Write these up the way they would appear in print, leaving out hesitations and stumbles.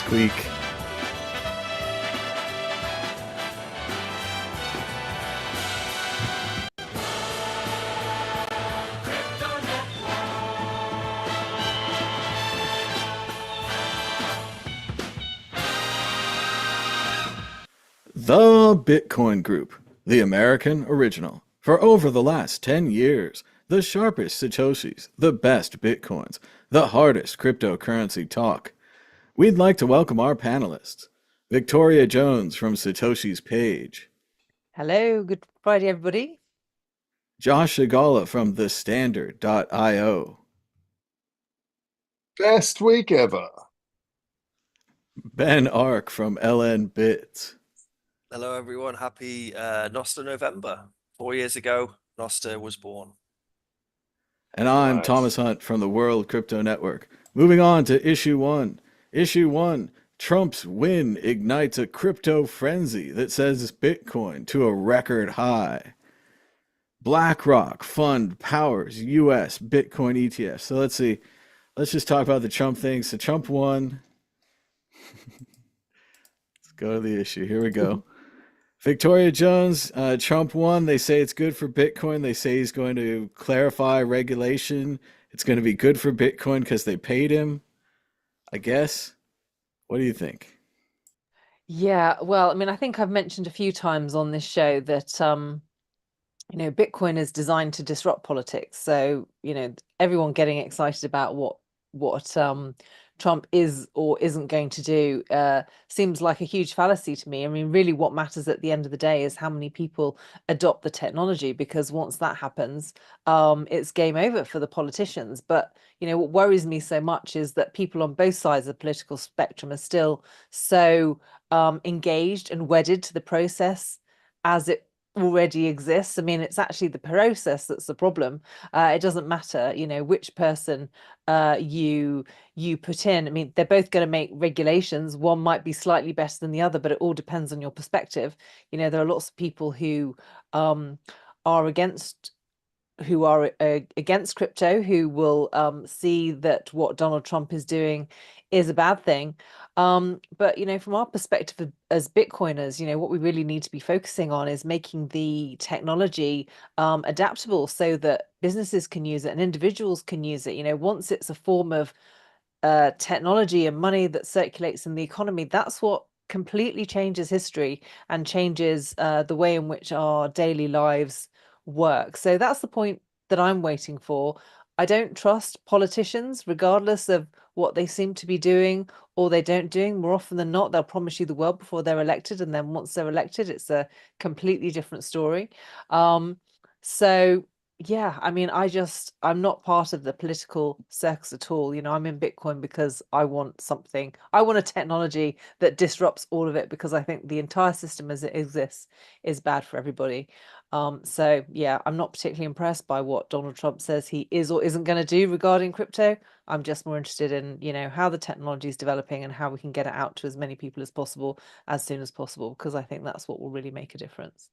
squeak. The Bitcoin Group, the American original. For over the last 10 years, the sharpest Satoshis, the best Bitcoins, the hardest cryptocurrency talk. We'd like to welcome our panelists. Victoria Jones from Satoshi's Page. Hello, good Friday, everybody. Josh Shigala from thestandard.io. Best week ever. Ben Ark from LN Bits. Hello, everyone. Happy Nosta November. 4 years ago, Nosta was born. And I'm Nice. Thomas Hunt from the World Crypto Network. Moving on to issue one. Issue one, Trump's win ignites a crypto frenzy that sends Bitcoin to a record high. BlackRock fund powers US Bitcoin ETFs. So let's see. Let's just talk about the Trump thing. So Trump won. Let's go to the issue. Here we go. Victoria Jones, Trump won. They say it's good for Bitcoin. They say he's going to clarify regulation. It's going to be good for Bitcoin because they paid him, I guess. What do you think? Yeah, well, I mean, I think I've mentioned a few times on this show that Bitcoin is designed to disrupt politics. So, everyone getting excited about what Trump is or isn't going to do seems like a huge fallacy to me. I mean, really, what matters at the end of the day is how many people adopt the technology, because once that happens, it's game over for the politicians. But what worries me so much is that people on both sides of the political spectrum are still so engaged and wedded to the process as it already exists. I mean, it's actually the process that's the problem. It doesn't matter, which person you put in. I mean, they're both going to make regulations. One might be slightly better than the other, but it all depends on your perspective. There are lots of people who are against crypto, who will see that what Donald Trump is doing is a bad thing. But from our perspective as Bitcoiners, what we really need to be focusing on is making the technology adaptable so that businesses can use it and individuals can use it. Once it's a form of technology and money that circulates in the economy, that's what completely changes history and changes the way in which our daily lives work. So that's the point that I'm waiting for. I don't trust politicians, regardless of what they seem to be doing or they don't doing. More often than not, they'll promise you the world before they're elected, and then once they're elected, it's a completely different story. So yeah, I mean, I'm not part of the political circus at all. I'm in Bitcoin because I want a technology that disrupts all of it, because I think the entire system as it exists is bad for everybody. So yeah, I'm not particularly impressed by what Donald Trump says he is or isn't going to do regarding crypto. I'm just more interested in, how the technology is developing and how we can get it out to as many people as possible as soon as possible, because I think that's what will really make a difference.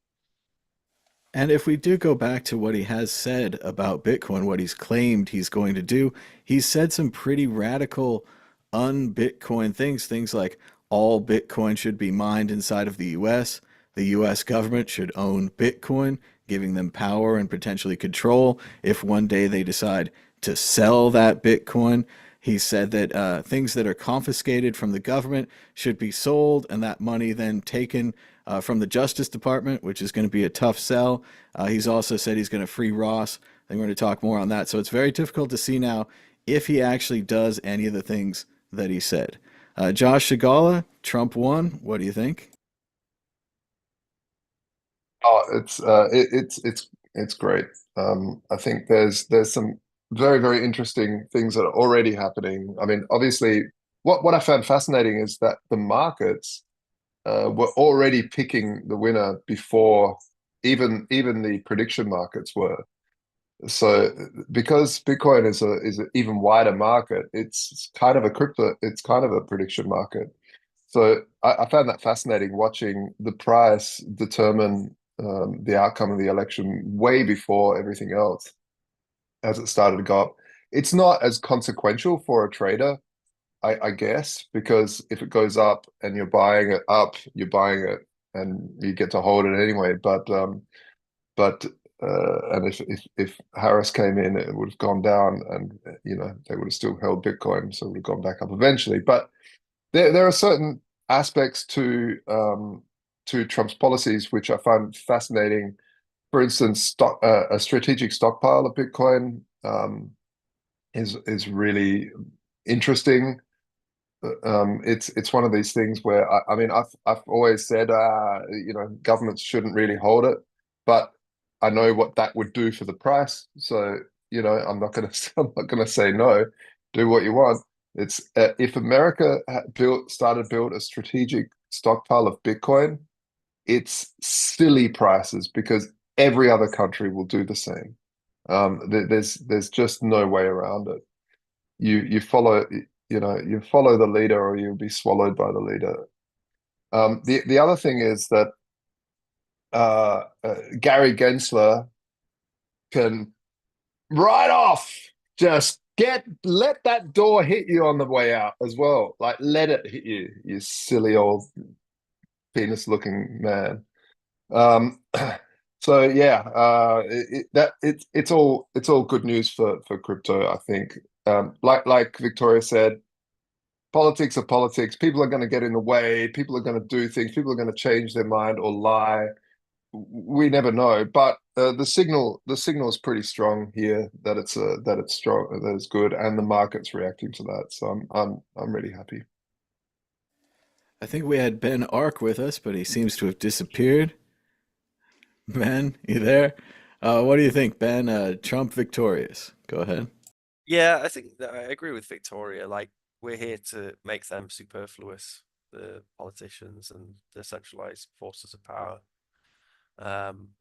And if we do go back to what he has said about Bitcoin, what he's claimed he's going to do, he's said some pretty radical un-Bitcoin things. Things like all Bitcoin should be mined inside of the US. The US government should own Bitcoin, giving them power and potentially control if one day they decide to sell that Bitcoin. He said that things that are confiscated from the government should be sold, and that money then taken from the Justice Department, which is going to be a tough sell. He's also said he's going to free Ross. I'm going to talk more on that. So it's very difficult to see now if he actually does any of the things that he said. Josh Shigala, Trump won. What do you think? Oh, it's great. I think there's some very, very interesting things that are already happening. I mean, obviously, what I found fascinating is that the markets were already picking the winner before even the prediction markets were. So because Bitcoin is an even wider market, it's kind of a it's kind of a prediction market. So I found that fascinating, watching the price determine the outcome of the election way before everything else as it started to go up. It's not as consequential for a trader I guess, because if it goes up and you're buying it up, you're buying it and you get to hold it anyway. But and if Harris came in, it would have gone down, and they would have still held Bitcoin, so it would have gone back up eventually. But there are certain aspects to Trump's policies which I find fascinating. For instance, a strategic stockpile of Bitcoin is really interesting. It's one of these things where I mean I've always said governments shouldn't really hold it, but I know what that would do for the price. So I'm not gonna I'm not gonna say no. Do what you want. It's if America started build a strategic stockpile of Bitcoin, it's silly prices because every other country will do the same. There's just no way around it. You follow you follow the leader or you'll be swallowed by the leader. The other thing is that Gary Gensler can right off just let that door hit you on the way out as well. Like let it hit you, you silly old penis looking man. So yeah, it's all good news for crypto, I think. Like Victoria said, politics are politics. People are going to get in the way. People are going to do things. People are going to change their mind or lie. We never know. But the signal is pretty strong here that it's strong, that it's good, and the market's reacting to that. So I'm really happy. I think we had Ben Ark with us, but he seems to have disappeared. Ben, you there? What do you think, Ben? Trump victorious. Go ahead. Yeah, I think that I agree with Victoria. Like, we're here to make them superfluous, the politicians and the centralized forces of power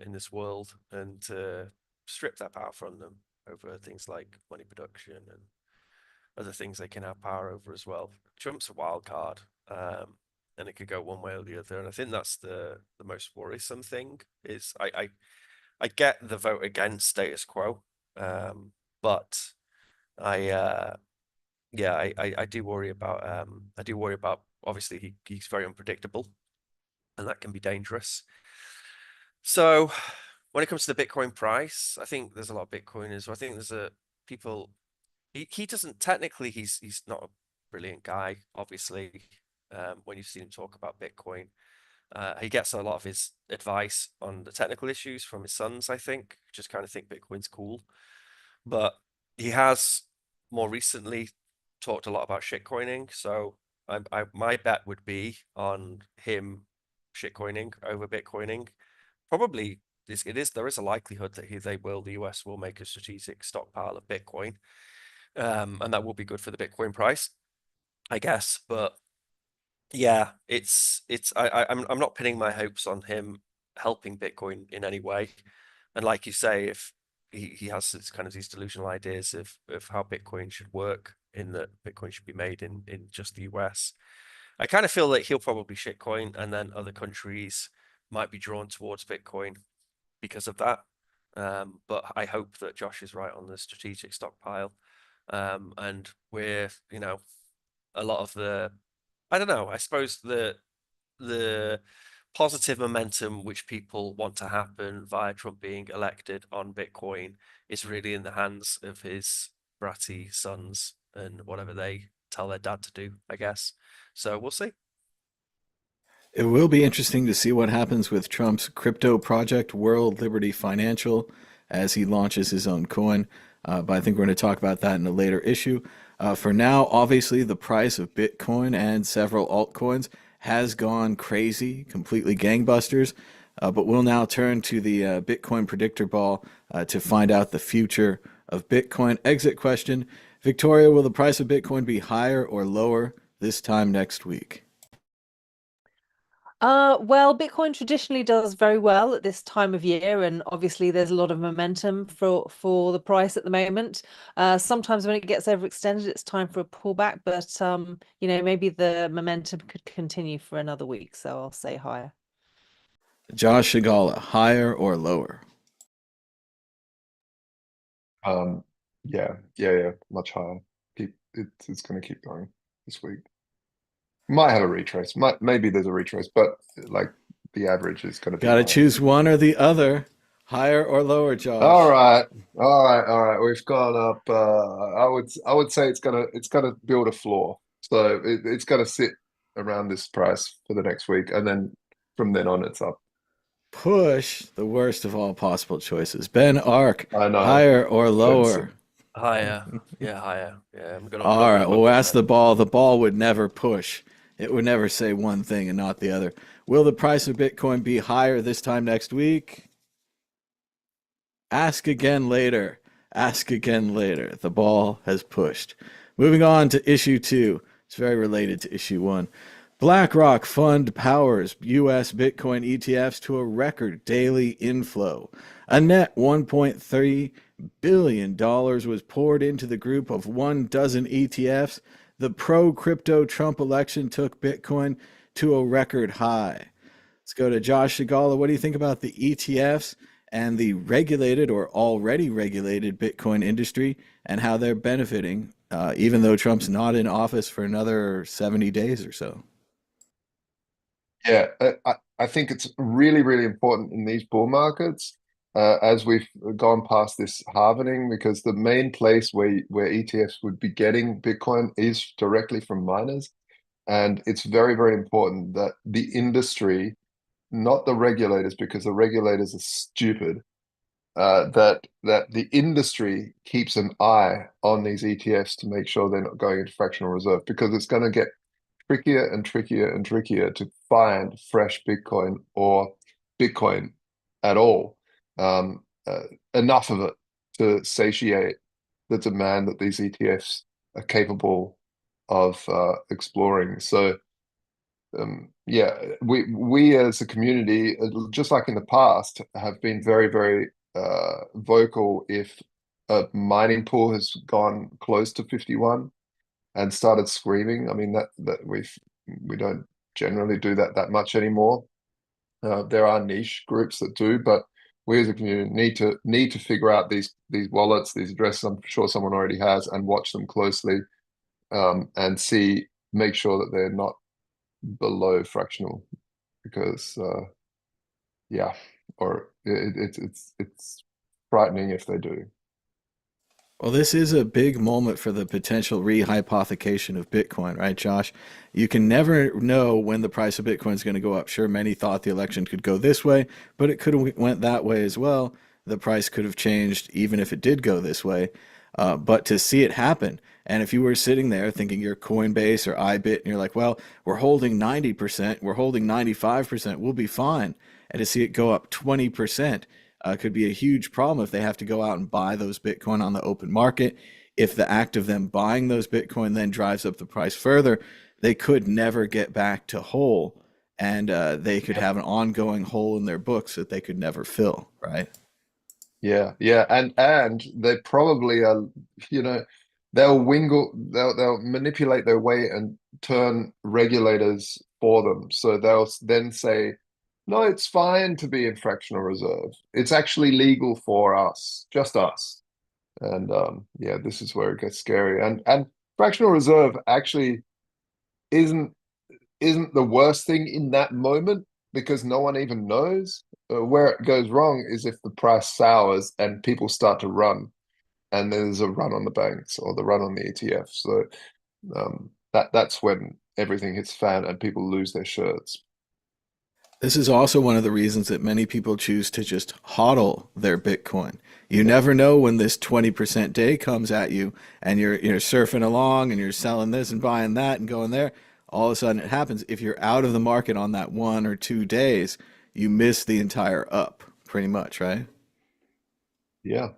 in this world, and to strip that power from them over things like money production and other things they can have power over as well. Trump's a wild card, and it could go one way or the other. And I think that's the most worrisome thing. Is I get the vote against status quo, but I yeah, I do worry about obviously he's very unpredictable, and that can be dangerous. So when it comes to the Bitcoin price, I think there's a lot of Bitcoiners. I think there's a people. He doesn't technically. He's not a brilliant guy. Obviously, when you've seen him talk about Bitcoin, he gets a lot of his advice on the technical issues from his sons. I think just kind of think Bitcoin's cool, but he has more recently talked a lot about shitcoining. So my bet would be on him shitcoining over Bitcoining. Probably there is a likelihood that the US will make a strategic stockpile of Bitcoin, and that will be good for the Bitcoin price, I guess. But yeah, I'm not pinning my hopes on him helping Bitcoin in any way. And like you say, if he has these delusional ideas of how Bitcoin should work, in that Bitcoin should be made in just the US, I kind of feel that he'll probably shitcoin, and then other countries might be drawn towards Bitcoin because of that. But I hope that Josh is right on the strategic stockpile. And we're, a lot of I don't know, I suppose the positive momentum which people want to happen via Trump being elected on Bitcoin is really in the hands of his bratty sons and whatever they tell their dad to do, I guess. So we'll see. It will be interesting to see what happens with Trump's crypto project, World Liberty Financial, as he launches his own coin. But I think we're going to talk about that in a later issue. For now, obviously, the price of Bitcoin and several altcoins has gone crazy, completely gangbusters. But we'll now turn to the Bitcoin predictor ball to find out the future of Bitcoin. Exit question: Victoria, will the price of Bitcoin be higher or lower this time next week? Well, Bitcoin traditionally does very well at this time of year, and obviously there's a lot of momentum for the price at the moment. Sometimes when it gets overextended, it's time for a pullback, but maybe the momentum could continue for another week, so I'll say higher. Josh Shigala, higher or lower? Yeah, much higher. It's going to keep going. this week. Might have a retrace. Maybe there's a retrace, but like the average is going to be Got to higher. choose one or the other, higher or lower, All Josh. right, all right. We've gone up. I would say it's gonna build a floor. So it's gonna sit around this price for the next week, and then from then on, it's up. Push, the worst of all possible choices. Ben Ark, I know. higher or lower? Offensive. Higher. Yeah, higher. Yeah, All right, I'm well, up with that's the Ben. ball. The ball would never push. It would never say one thing and not the other. Will the price of Bitcoin be higher this time next week? Ask again later. Ask again later. The ball has pushed. Moving on to issue 2. It's very related to issue 1. BlackRock fund powers U.S. Bitcoin ETFs to a record daily inflow. A net $1.3 billion was poured into the group of 12 ETFs. The pro-crypto Trump election took Bitcoin to a record high. Let's go to Josh Shigala. What do you think about the ETFs and the regulated or already regulated Bitcoin industry and how they're benefiting, even though Trump's not in office for another 70 days or so? Yeah, I think it's really, really important in these bull markets, as we've gone past this halvening, because the main place where ETFs would be getting Bitcoin is directly from miners. And it's very, very important that the industry, not the regulators, because the regulators are stupid, that the industry keeps an eye on these ETFs to make sure they're not going into fractional reserve, because it's going to get trickier and trickier and trickier to find fresh Bitcoin or Bitcoin at all. Enough of it to satiate the demand that these ETFs are capable of exploring. So yeah, we as a community, just like in the past, have been very, very vocal if a mining pool has gone close to 51 and started screaming. I mean that we don't generally do that much anymore. There are niche groups that do, but we as a community need to figure out these wallets, these addresses. I'm sure someone already has, and watch them closely, and make sure that they're not below fractional, because yeah, or it's frightening if they do. Well, this is a big moment for the potential rehypothecation of Bitcoin, right, Josh? You can never know when the price of Bitcoin is going to go up. Sure, many thought the election could go this way, but it could have went that way as well. The price could have changed even if it did go this way. But to see it happen, and if you were sitting there thinking you're Coinbase or iBit, and you're like, well, we're holding 90%, we're holding 95%, we'll be fine. And to see it go up 20%, could be a huge problem if they have to go out and buy those Bitcoin on the open market. If the act of them buying those Bitcoin then drives up the price further, they could never get back to whole, and they could Yeah, have an ongoing hole in their books that they could never fill, right? yeah, and they probably are, you know, they'll manipulate their way and turn regulators for them. So they'll then say, no, it's fine to be in fractional reserve. It's actually legal for us, just us. And yeah, this is where it gets scary. And fractional reserve actually isn't isn't the worst thing in that moment, because no one even knows. Where it goes wrong is if the price sours and people start to run, and there's a run on the banks or the run on the ETF. So that's when everything hits fan and people lose their shirts. This is also one of the reasons that many people choose to just hodl their Bitcoin. You Yeah, never know when this 20% day comes at you and you're surfing along and you're selling this and buying that and going there. All of a sudden it happens. If you're out of the market on that 1 or 2 days, you miss the entire up pretty much, right? yeah,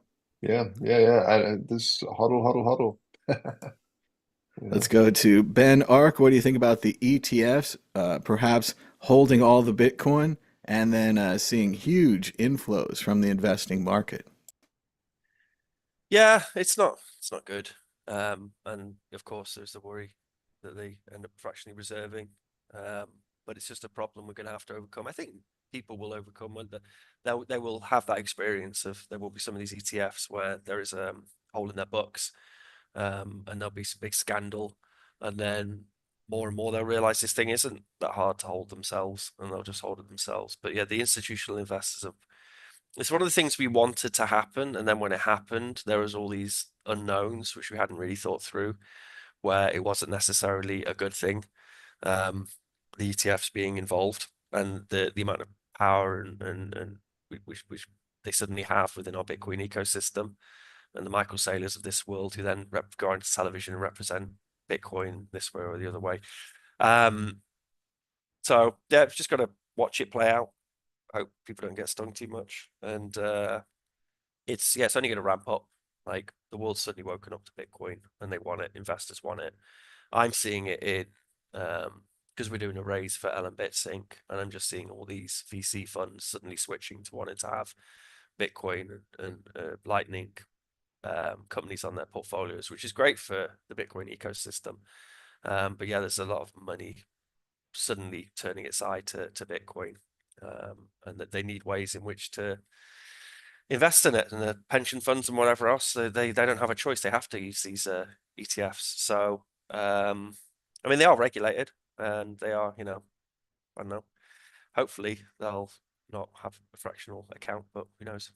yeah. And this hodl. Yeah. Let's go to Ben Ark. What do you think about the ETFs? Perhaps holding all the Bitcoin and then seeing huge inflows from the investing market. Yeah, it's not good. And of course there's the worry that they end up fractionally reserving. But it's just a problem we're going to have to overcome. I think people will overcome when they will have that experience of, there will be some of these ETFs where there is a hole in their books, and there'll be some big scandal. and then more and more they'll realize this thing isn't that hard to hold themselves, and they'll just hold it themselves. But yeah, the institutional investors have. It's one of the things we wanted to happen, and then when it happened, there was all these unknowns which we hadn't really thought through, where it wasn't necessarily a good thing. The ETFs being involved and the amount of power and which they suddenly have within our Bitcoin ecosystem, and the Michael Saylors of this world who then go onto television and represent Bitcoin this way or the other way. So yeah, just got to watch it play out. Hope people don't get stung too much, and it's only going to ramp up. Like, the world's suddenly woken up to Bitcoin and they want it. Investors want it. I'm seeing it in because we're doing a raise for LMBitSync, and I'm just seeing all these VC funds suddenly switching to wanting to have Bitcoin and Lightning companies on their portfolios, which is great for the Bitcoin ecosystem. But yeah, there's a lot of money suddenly turning its eye to Bitcoin, and that they need ways in which to invest in it, and the pension funds and whatever else, they don't have a choice. They have to use these ETFs. So I mean, they are regulated, and they are, I don't know, hopefully they'll not have a fractional account, but who knows.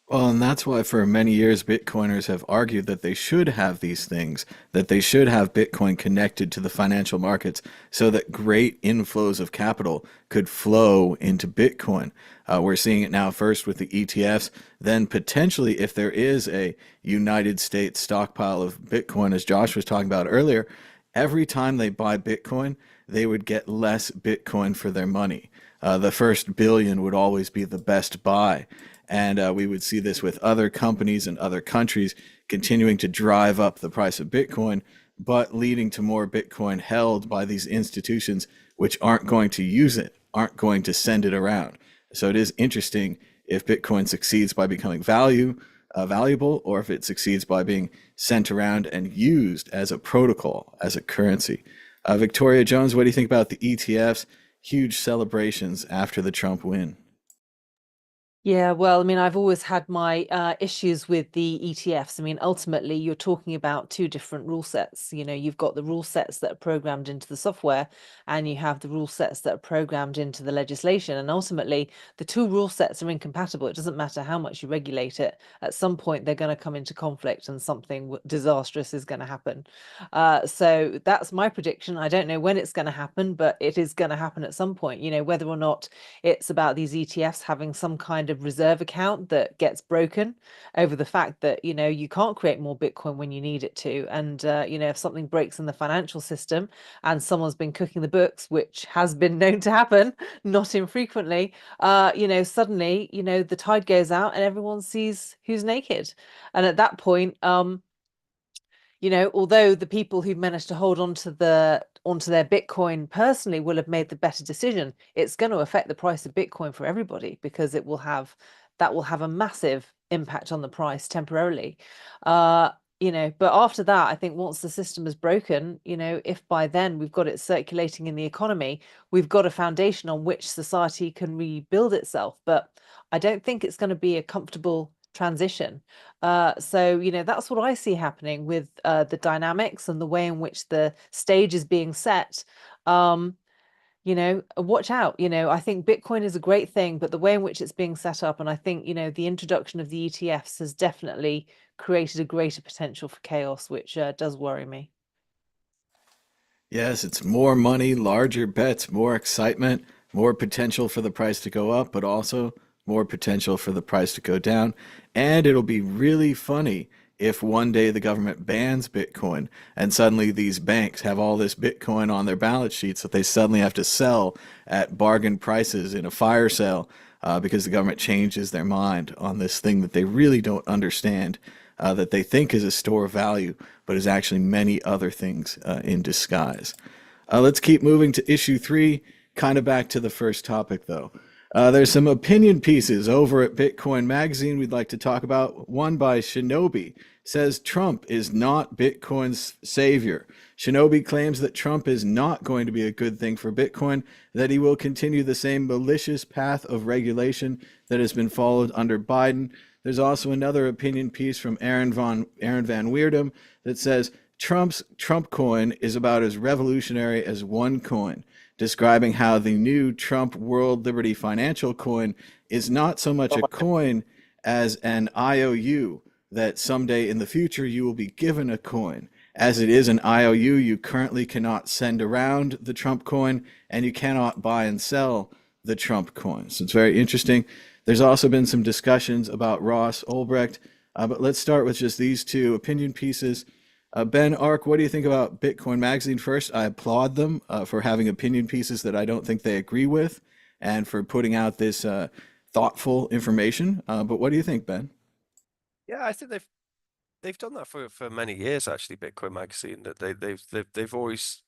Well, and that's why for many years Bitcoiners have argued that they should have these things, that they should have Bitcoin connected to the financial markets so that great inflows of capital could flow into Bitcoin. We're seeing it now first with the ETFs, then potentially if there is a United States stockpile of Bitcoin, as Josh was talking about earlier, every time they buy Bitcoin, they would get less Bitcoin for their money. The first billion would always be the best buy. And we would see this with other companies and other countries continuing to drive up the price of Bitcoin, but leading to more Bitcoin held by these institutions which aren't going to use it, aren't going to send it around. So it is interesting if Bitcoin succeeds by becoming valuable, or if it succeeds by being sent around and used as a protocol, as a currency. Victoria Jones, what do you think about the ETFs? Huge celebrations after the Trump win. Yeah, well, I mean, I've always had my issues with the ETFs. I mean, ultimately, you're talking about two different rule sets. You've got the rule sets that are programmed into the software, and you have the rule sets that are programmed into the legislation. And ultimately, the two rule sets are incompatible. It doesn't matter how much you regulate it. At some point, they're going to come into conflict, and something disastrous is going to happen. So that's my prediction. I don't know when it's going to happen, but it is going to happen at some point. Whether or not it's about these ETFs having some kind of reserve account that gets broken over the fact that you can't create more Bitcoin when you need it to, and if something breaks in the financial system and someone's been cooking the books, which has been known to happen not infrequently, suddenly the tide goes out and everyone sees who's naked. And at that point, although the people who've managed to hold onto their Bitcoin personally will have made the better decision, it's going to affect the price of Bitcoin for everybody, because that will have a massive impact on the price temporarily. But after that, I think once the system is broken, if by then we've got it circulating in the economy, we've got a foundation on which society can rebuild itself. But I don't think it's going to be a comfortable transition. So that's what I see happening with the dynamics and the way in which the stage is being set. Watch out. I think Bitcoin is a great thing, but the way in which it's being set up, and I think the introduction of the ETFs has definitely created a greater potential for chaos, which does worry me. Yes, it's more money, larger bets, more excitement, more potential for the price to go up, but also more potential for the price to go down. And it'll be really funny if one day the government bans Bitcoin and suddenly these banks have all this Bitcoin on their balance sheets that they suddenly have to sell at bargain prices in a fire sale, because the government changes their mind on this thing that they really don't understand, that they think is a store of value, but is actually many other things in disguise. Let's keep moving to issue 3, kind of back to the first topic though. There's some opinion pieces over at Bitcoin Magazine we'd like to talk about. One by Shinobi says Trump is not Bitcoin's savior. Shinobi claims that Trump is not going to be a good thing for Bitcoin, that he will continue the same malicious path of regulation that has been followed under Biden. There's also another opinion piece from Aaron Van Weerdem that says Trump's Trump coin is about as revolutionary as OneCoin, describing how the new Trump World Liberty Financial coin is not so much a coin as an IOU that someday in the future you will be given a coin. As it is an IOU, you currently cannot send around the Trump coin and you cannot buy and sell the Trump coin. So it's very interesting. There's also been some discussions about Ross Ulbricht, but let's start with just these two opinion pieces. Ben Ark, what do you think about Bitcoin Magazine first? I applaud them for having opinion pieces that I don't think they agree with and for putting out this thoughtful information. But what do you think, Ben? Yeah, I think they've done that for many years actually. Bitcoin Magazine, that they've always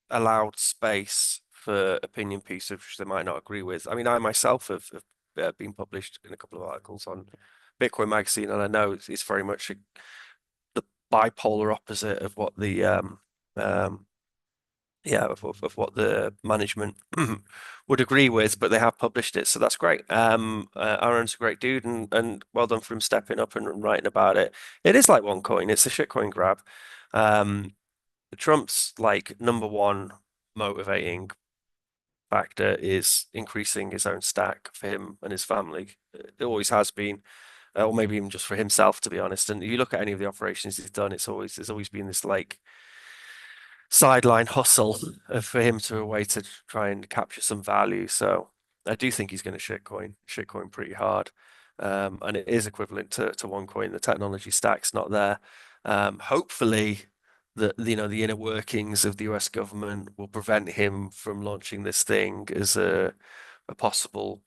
allowed space for opinion pieces which they might not agree with. I mean, I myself have been published in a couple of articles on Bitcoin Magazine, and I know it's very much the bipolar opposite of what the of what the management would agree with, but they have published it, so that's great. Aaron's a great dude, and well done for him stepping up and writing about it. It is like OneCoin; it's a shitcoin grab. Trump's like number one motivating factor is increasing his own stack for him and his family. It always has been, or maybe even just for himself, to be honest. And if you look at any of the operations he's done, there's always been this like sideline hustle for him to a way to try and capture some value. So I do think he's going to shitcoin pretty hard. And it is equivalent to OneCoin. The technology stack's not there. Hopefully, the inner workings of the US government will prevent him from launching this thing as a possible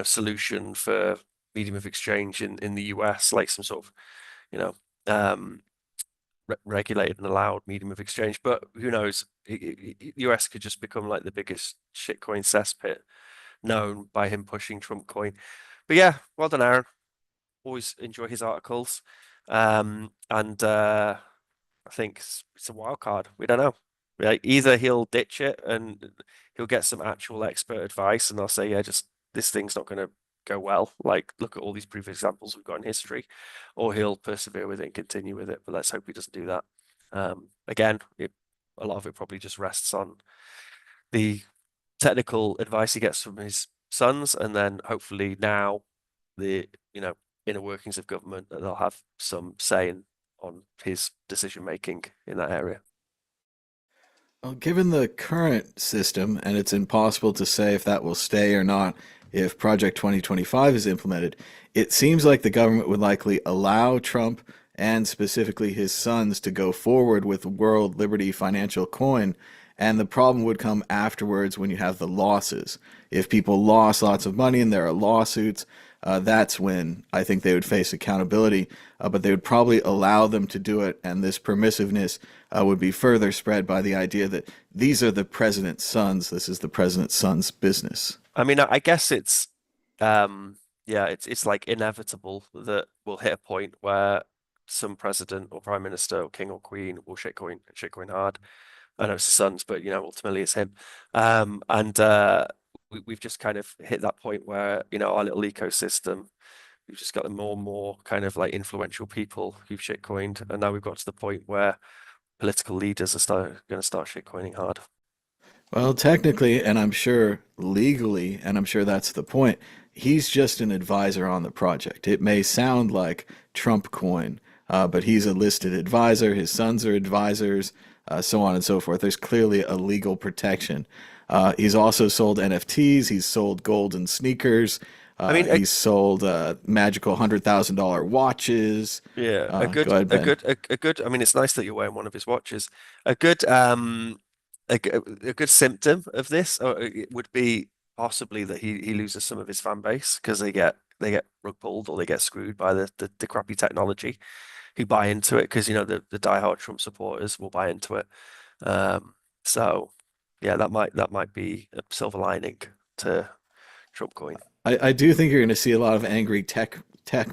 solution for medium of exchange in the US, like some sort of regulated and allowed medium of exchange. But who knows? US could just become like the biggest shitcoin cesspit known by him pushing Trump coin. But yeah, well done, Aaron. Always enjoy his articles. And I think it's a wild card. We don't know. Like, either he'll ditch it and he'll get some actual expert advice, and they'll say, yeah, just this thing's not going to go well. Like, look at all these previous examples we've got in history, or he'll persevere with it and continue with it. But let's hope he doesn't do that. Again, a lot of it probably just rests on the technical advice he gets from his sons, and then hopefully now the inner workings of government, that they'll have some say on his decision making in that area. Well, given the current system, and it's impossible to say if that will stay or not if Project 2025 is implemented, it seems like the government would likely allow Trump and specifically his sons to go forward with World Liberty Financial Coin. And the problem would come afterwards when you have the losses. If people lost lots of money and there are lawsuits, that's when I think they would face accountability. But they would probably allow them to do it, and this permissiveness would be further spread by the idea that these are the president's sons. This is the president's son's business. I mean, I guess it's it's like inevitable that we'll hit a point where some president or prime minister or king or queen will shitcoin hard. I know it's his sons, but ultimately it's him. We've just kind of hit that point where our little ecosystem, we've just got more and more kind of like influential people who've shitcoined, and now we've got to the point where political leaders are going to start shitcoining hard. Well, technically, and I'm sure legally, and I'm sure that's the point, he's just an advisor on the project. It may sound like Trump coin, but he's a listed advisor. His sons are advisors, so on and so forth. There's clearly a legal protection. He's also sold NFTs. He's sold golden sneakers. I mean, He's sold magical $100,000 watches. yeah, Go ahead, Ben. a good. I mean, it's nice that you're wearing one of his watches. A good a good symptom of this it would be possibly that he loses some of his fan base because they get rug pulled or they get screwed by the crappy technology, who buy into it because the diehard Trump supporters will buy into it. So yeah, that might be a silver lining to Trump coin. I do think you're going to see a lot of angry tech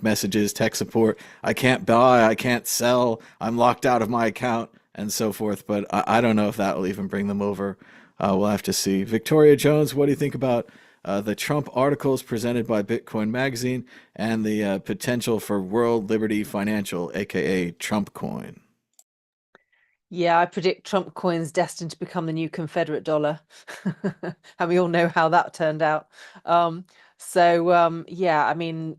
messages, tech support. I can't buy, I can't sell, I'm locked out of my account, and so forth. But I don't know if that will even bring them over. We'll have to see. Victoria Jones, what do you think about the Trump articles presented by Bitcoin Magazine and the potential for World Liberty Financial, aka Trump coin? Yeah, I predict Trump coin's destined to become the new Confederate dollar. And we all know how that turned out. Um, yeah, I mean,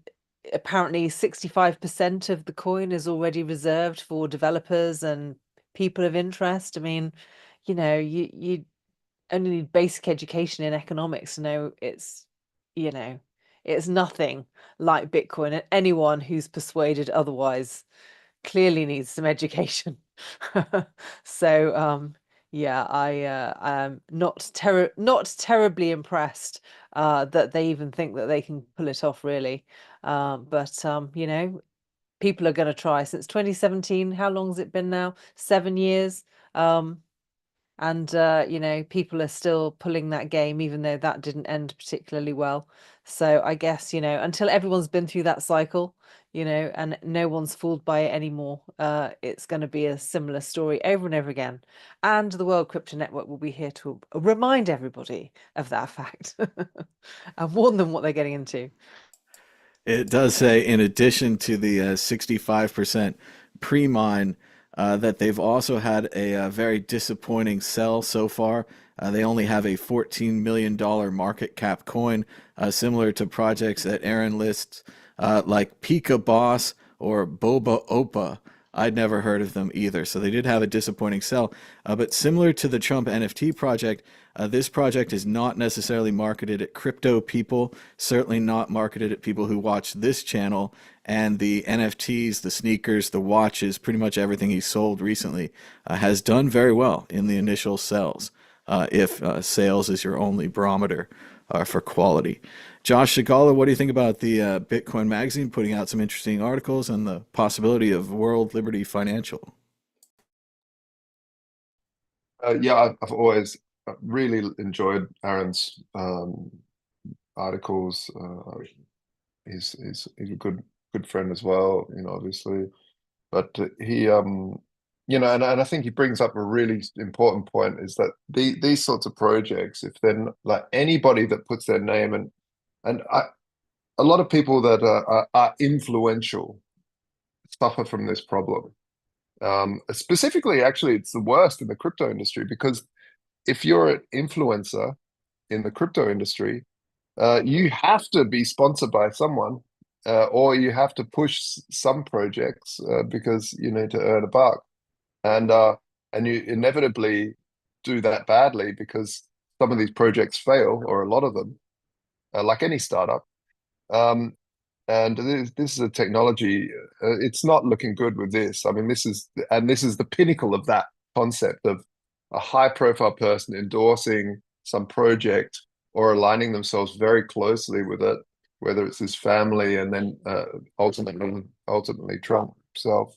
apparently 65% of the coin is already reserved for developers and people of interest. I mean, you only need basic education in economics to know you know, it's nothing like Bitcoin, and anyone who's persuaded otherwise clearly needs some education. So yeah, I'm not terribly impressed that they even think that they can pull it off really. But people are going to try. Since 2017, how long has it been now? 7 years. Um, and people are still pulling that game, even though that didn't end particularly well. So I guess, until everyone's been through that cycle, and no one's fooled by it anymore, it's going to be a similar story over and over again. And the World Crypto Network will be here to remind everybody of that fact and warn them what they're getting into. It does say, in addition to the 65% pre-mine, that they've also had a very disappointing sell so far. They only have a $14 million market cap coin, similar to projects that Aaron lists, like Pika Boss or Boba Opa. I'd never heard of them either. So they did have a disappointing sell. But similar to the Trump NFT project, this project is not necessarily marketed at crypto people, certainly not marketed at people who watch this channel. And the NFTs, the sneakers, the watches, pretty much everything he sold recently has done very well in the initial sells, if sales is your only barometer for quality. Josh Shigala, what do you think about the Bitcoin Magazine putting out some interesting articles and the possibility of World Liberty Financial? Yeah, I've always really enjoyed Aaron's articles. He's a good friend as well, obviously. But he, and I think he brings up a really important point is that these sorts of projects, if then like anybody that puts their name and a lot of people that are influential suffer from this problem. Specifically, actually, it's the worst in the crypto industry because if you're an influencer in the crypto industry, you have to be sponsored by someone, or you have to push some projects because you need to earn a buck, and you inevitably do that badly because some of these projects fail, or a lot of them, like any startup. Um, and this is a technology. It's not looking good with this. I mean, this is the pinnacle of that concept of a high-profile person endorsing some project or aligning themselves very closely with it, whether it's his family and then ultimately Trump himself.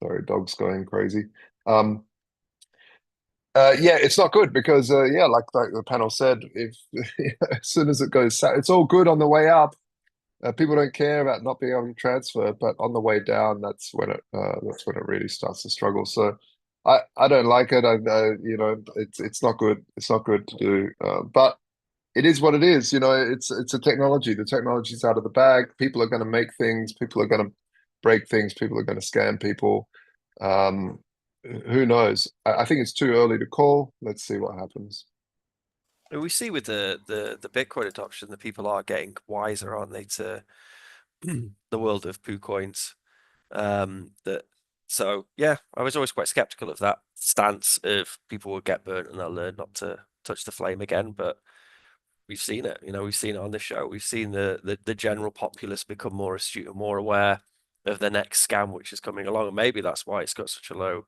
Sorry, dog's going crazy. Yeah, it's not good because yeah, like the panel said, if as soon as it goes, it's all good on the way up. People don't care about not being able to transfer, but on the way down, that's when it really starts to struggle. So I don't like it. It's not good. It's not good to do. But it is what it is. It's a technology. The technology's out of the bag. People are going to make things. People are going to break things. People are going to scam people. Um, who knows? I think it's too early to call. Let's see what happens. We see with the Bitcoin adoption that people are getting wiser, aren't they, to the world of poo coins. So yeah, I was always quite skeptical of that stance of people will get burnt and they'll learn not to touch the flame again. But we've seen it, we've seen it on this show. We've seen the general populace become more astute and more aware of the next scam which is coming along, and maybe that's why it's got such a low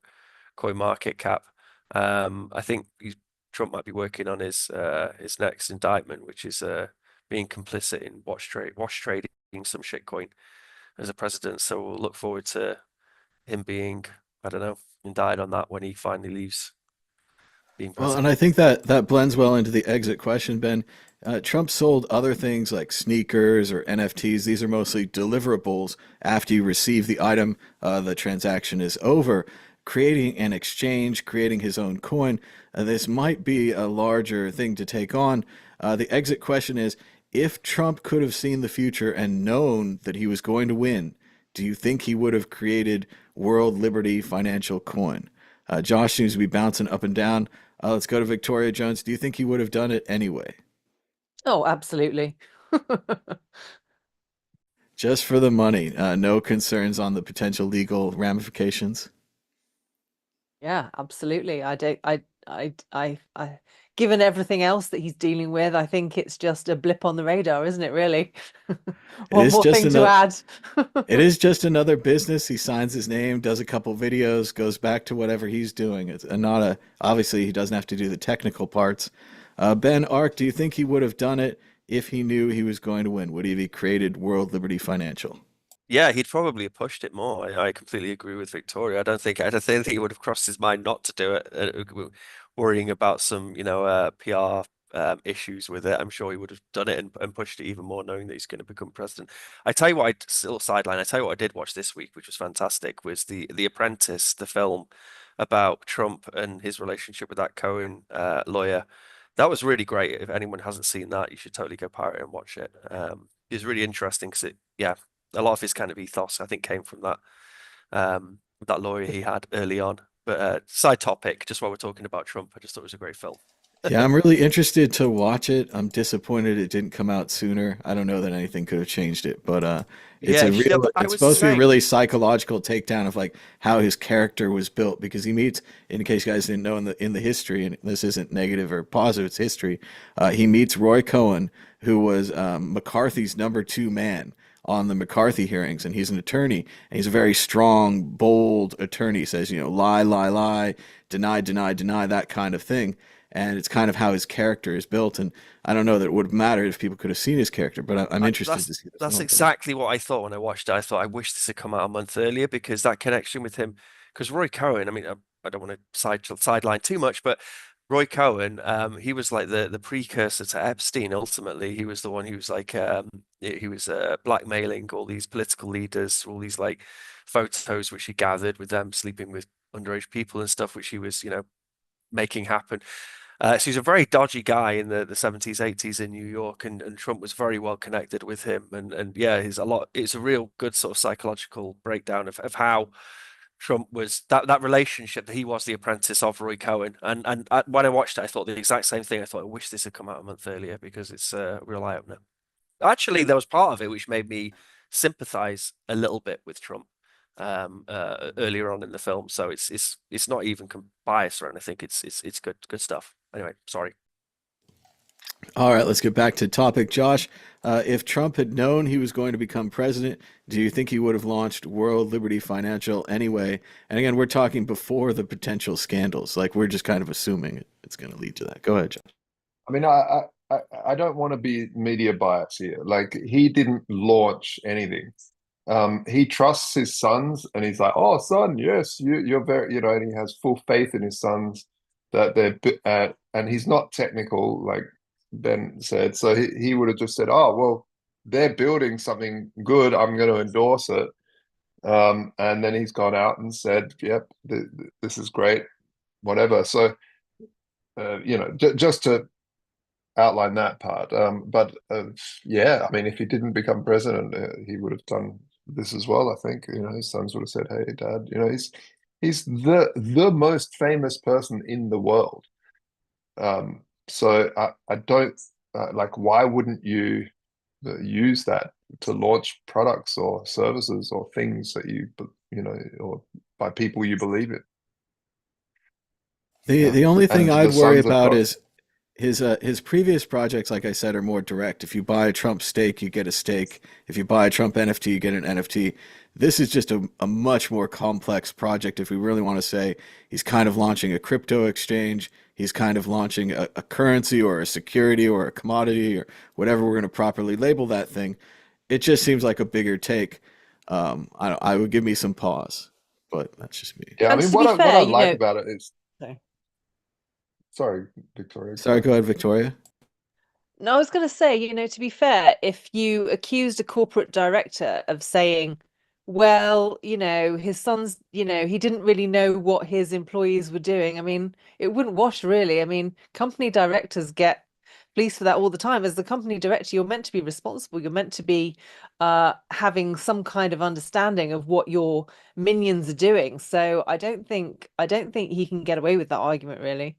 coin market cap. I think Trump might be working on his next indictment, which is being complicit in wash trading some shitcoin as a president. So we'll look forward to him being, I don't know, indicted on that when he finally leaves being Well, president. and I think that blends well into the exit question, Ben. Trump sold other things like sneakers or NFTs. These are mostly deliverables after you receive the item, the transaction is over. Creating an exchange, creating his own coin, this might be a larger thing to take on. The exit question is, if Trump could have seen the future and known that he was going to win, do you think he would have created World Liberty Financial Coin? Josh seems to be bouncing up and down. Let's go to Victoria Jones. Do you think he would have done it anyway? Oh, absolutely. Just for the money. No concerns on the potential legal ramifications. Yeah, absolutely. I don't, given everything else that he's dealing with, I think it's just a blip on the radar, isn't it, really? It One is more just thing to another. add. It is just another business. He signs his name, does a couple videos, goes back to whatever he's doing. It's not a. Obviously, he doesn't have to do the technical parts. Ben Ark, do you think he would have done it if he knew he was going to win? Would he have created World Liberty Financial? Yeah, he'd probably have pushed it more. I completely agree with Victoria. I don't think he would have crossed his mind not to do it, worrying about some, PR issues with it. I'm sure he would have done it and pushed it even more, knowing that he's going to become president. I tell you what, still sideline. I tell you what, I did watch this week, which was fantastic, was the Apprentice, the film about Trump and his relationship with that Cohen lawyer. That was really great. If anyone hasn't seen that, you should totally go pirate it and watch it. It's really interesting because yeah, a lot of his kind of ethos, I think, came from that lawyer he had early on. But side topic, just while we're talking about Trump, I just thought it was a great film. Yeah, I'm really interested to watch it. I'm disappointed it didn't come out sooner. I don't know that anything could have changed it, but it's Yeah, a real but I it's was the supposed to be a same. really psychological takedown of like how his character was built because he meets, in case you guys didn't know in the history, and this isn't negative or positive, it's history. He meets Roy Cohen, who was McCarthy's number two man on the McCarthy hearings, and he's an attorney, and he's a very strong, bold attorney. He says, lie, lie, lie, deny, deny, deny, that kind of thing. And it's kind of how his character is built. And I don't know that it would have mattered if people could have seen his character, but I'm interested to see the That's film. exactly what I thought when I watched it. I thought I wish this had come out a month earlier because that connection with him, because Roy Cohen, I mean, I don't want to sideline too much, but Roy Cohen, he was like the precursor to Epstein. Ultimately, he was the one who was like he was blackmailing all these political leaders, all these like photos which he gathered with them sleeping with underage people and stuff, which he was making happen. So he's a very dodgy guy in the 70s, 80s in New York, and Trump was very well connected with him. And yeah, it's a real good sort of psychological breakdown of how Trump was that relationship that he was the apprentice of Roy Cohen. And when I watched it, I thought the exact same thing. I thought, I wish this had come out a month earlier because it's a real eye opener. Actually, there was part of it which made me sympathize a little bit with Trump earlier on in the film. So it's not even biased or anything. It's good stuff. Anyway, sorry. All right, let's get back to topic. Josh, if Trump had known he was going to become president, do you think he would have launched World Liberty Financial anyway? And again, we're talking before the potential scandals. Like we're just kind of assuming it's going to lead to that. Go ahead, Josh. I mean, I don't want to be media bias here. Like he didn't launch anything. He trusts his sons, and he's like, "Oh, son, yes, you're very," and he has full faith in his sons that and he's not technical, like Ben said, so he would have just said, "Oh, well, they're building something good. I'm going to endorse it." And then he's gone out and said, "Yep, this is great, whatever." So, just to outline that part. But yeah, I mean, if he didn't become president, he would have done this as well. I think his sons would have said, "Hey, Dad, he's the most famous person in the world." So I don't like. Why wouldn't you use that to launch products or services or things that or by people you believe in? The only thing And the I'd worry sons have about got. is his previous projects, like I said, are more direct. If you buy a Trump stake, you get a stake. If you buy a Trump NFT, you get an NFT. This is just a much more complex project. If we really want to say he's kind of launching a crypto exchange, he's kind of launching a currency or a security or a commodity or whatever we're going to properly label that thing. It just seems like a bigger take. I would give me some pause, but that's just me. Yeah, I And mean, to be what I fair, like about it is, sorry. sorry, Victoria, go Sorry, ahead. go ahead, Victoria. No, I was going to say, to be fair, if you accused a corporate director of saying, well, his son's, he didn't really know what his employees were doing. I mean, it wouldn't wash really. I mean, company directors get fleeced for that all the time. As the company director, you're meant to be responsible. You're meant to be having some kind of understanding of what your minions are doing. So I don't think he can get away with that argument, really.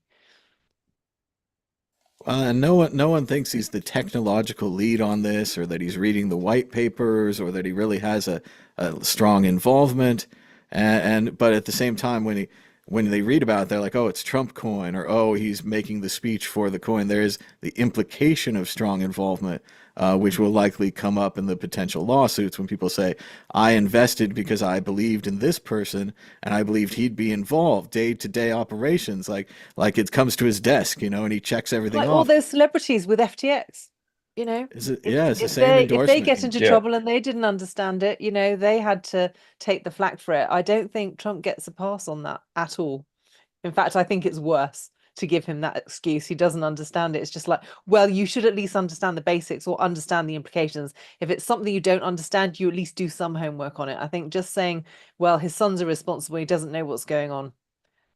And no one thinks he's the technological lead on this, or that he's reading the white papers, or that he really has a strong involvement. But at the same time, when they read about it, they're like, oh, it's Trump coin, or oh, he's making the speech for the coin. There is the implication of strong involvement, which will likely come up in the potential lawsuits when people say, I invested because I believed in this person and I believed he'd be involved day-to-day operations, like it comes to his desk, and he checks everything Like all off. those celebrities with FTX, you know, Is it? if Yeah, it's the if same they endorsement. get into Yeah. trouble and they didn't understand it, they had to take the flak for it. I don't think Trump gets a pass on that at all. In fact, I think it's worse to give him that excuse. He doesn't understand it. It's just like, well, you should at least understand the basics or understand the implications. If it's something you don't understand, you at least do some homework on it. I think just saying, well, his sons are responsible, he doesn't know what's going on.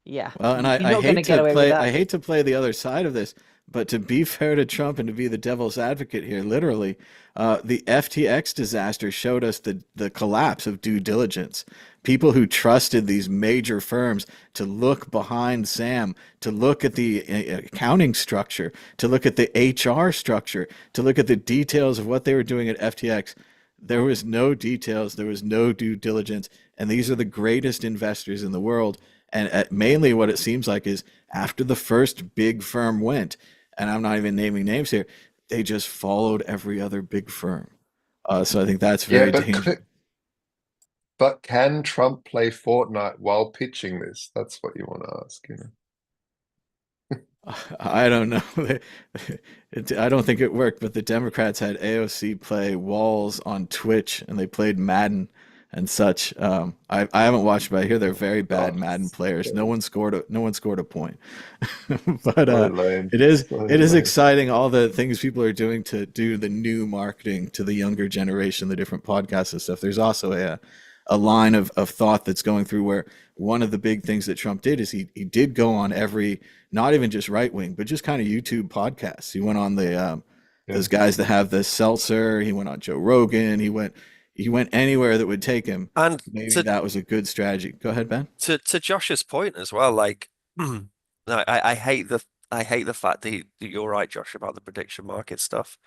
Yeah, Well, and you're I not going to hate get to away with play that. I hate to play the other side of this, but to be fair to Trump and to be the devil's advocate here, literally, the FTX disaster showed us the collapse of due diligence. People who trusted these major firms to look behind Sam, to look at the accounting structure, to look at the HR structure, to look at the details of what they were doing at FTX. There was no details, there was no due diligence, and these are the greatest investors in the world. And mainly what it seems like is after the first big firm went, and I'm not even naming names here, they just followed every other big firm. So I think that's Yeah, very dangerous. but can Trump play Fortnite while pitching this? That's what you want to ask. I don't know. I don't think it worked, but the Democrats had AOC play Walls on Twitch, and they played Madden and such. I haven't watched, but I hear they're very bad Oh, Madden players. so, No one scored a point. But so lame. it is So it is lame. exciting all the things people are doing to do the new marketing to the younger generation, the different podcasts and stuff. There's also a line of thought that's going through where one of the big things that Trump did is he did go on every, not even just right wing, but just kind of YouTube podcasts. He went on the Yeah. those guys that have the seltzer. He went on Joe Rogan. He went anywhere that would take him. And Maybe to that was a good strategy. Go ahead, Ben. to Josh's point as well, like I hate the fact that you're right, Josh, about the prediction market stuff.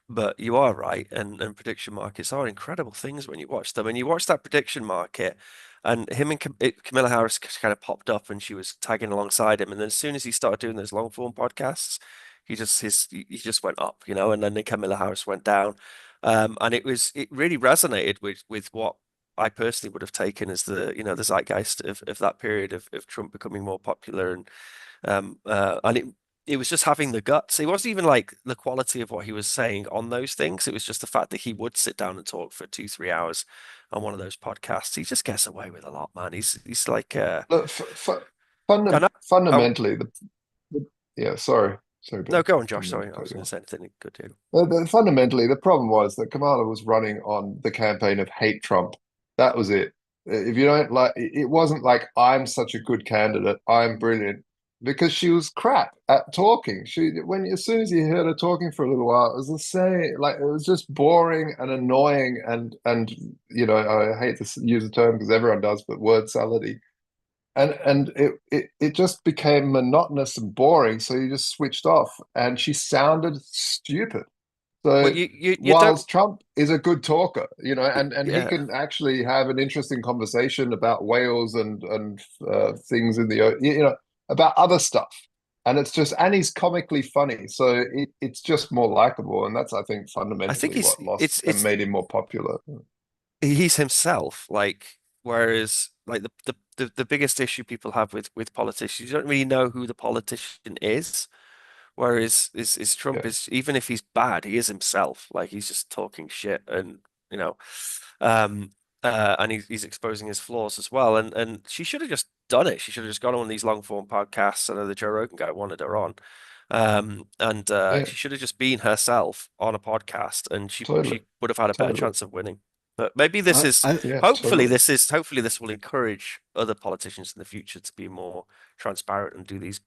But you are right, and prediction markets are incredible things when you watch them. And you watch that prediction market, and him and Camilla Harris kind of popped up, and she was tagging alongside him. And then as soon as he started doing those long form podcasts, he just went up, And then Camilla Harris went down, and it really resonated with what I personally would have taken as the zeitgeist of that period of Trump becoming more popular, and it was just having the guts. It wasn't even like the quality of what he was saying on those things. It was just the fact that he would sit down and talk for 2-3 hours on one of those podcasts. He just gets away with a lot, man. He's like Look, and I, fundamentally, yeah. Sorry, no, Ben. go on, Josh. Didn't mean Sorry, to I cut was you going to off. say anything good here. Fundamentally, the problem was that Kamala was running on the campaign of hate Trump. That was it. If you don't like, it wasn't like I'm such a good candidate, I'm brilliant, because she was crap at talking. As soon as you heard her talking for a little while, it was the same. Like it was just boring and annoying, and I hate to use the term because everyone does, but word salady. And it just became monotonous and boring, so you just switched off, and she sounded stupid. Well, So you don't, whilst Trump is a good talker, and he yeah. can actually have an interesting conversation about whales and things in the about other stuff, and he's comically funny, so it's just more likable, and that's I think I think fundamentally it's what lost it's and it's made him more popular. he's himself. Like whereas like the biggest issue people have with politicians, you don't really know who the politician is. Whereas is Trump Yeah, is even if he's bad, he is himself. Like he's just talking shit and you know, um, and he's exposing his flaws as well. And she should have just done it. She should have just gone on these long form podcasts. I know the Joe Rogan guy wanted her on, and yeah, she should have just been herself on a podcast, and she totally, would have had a better totally, chance of winning. But maybe this is I yeah, hopefully totally. this will encourage other politicians in the future to be more transparent and do these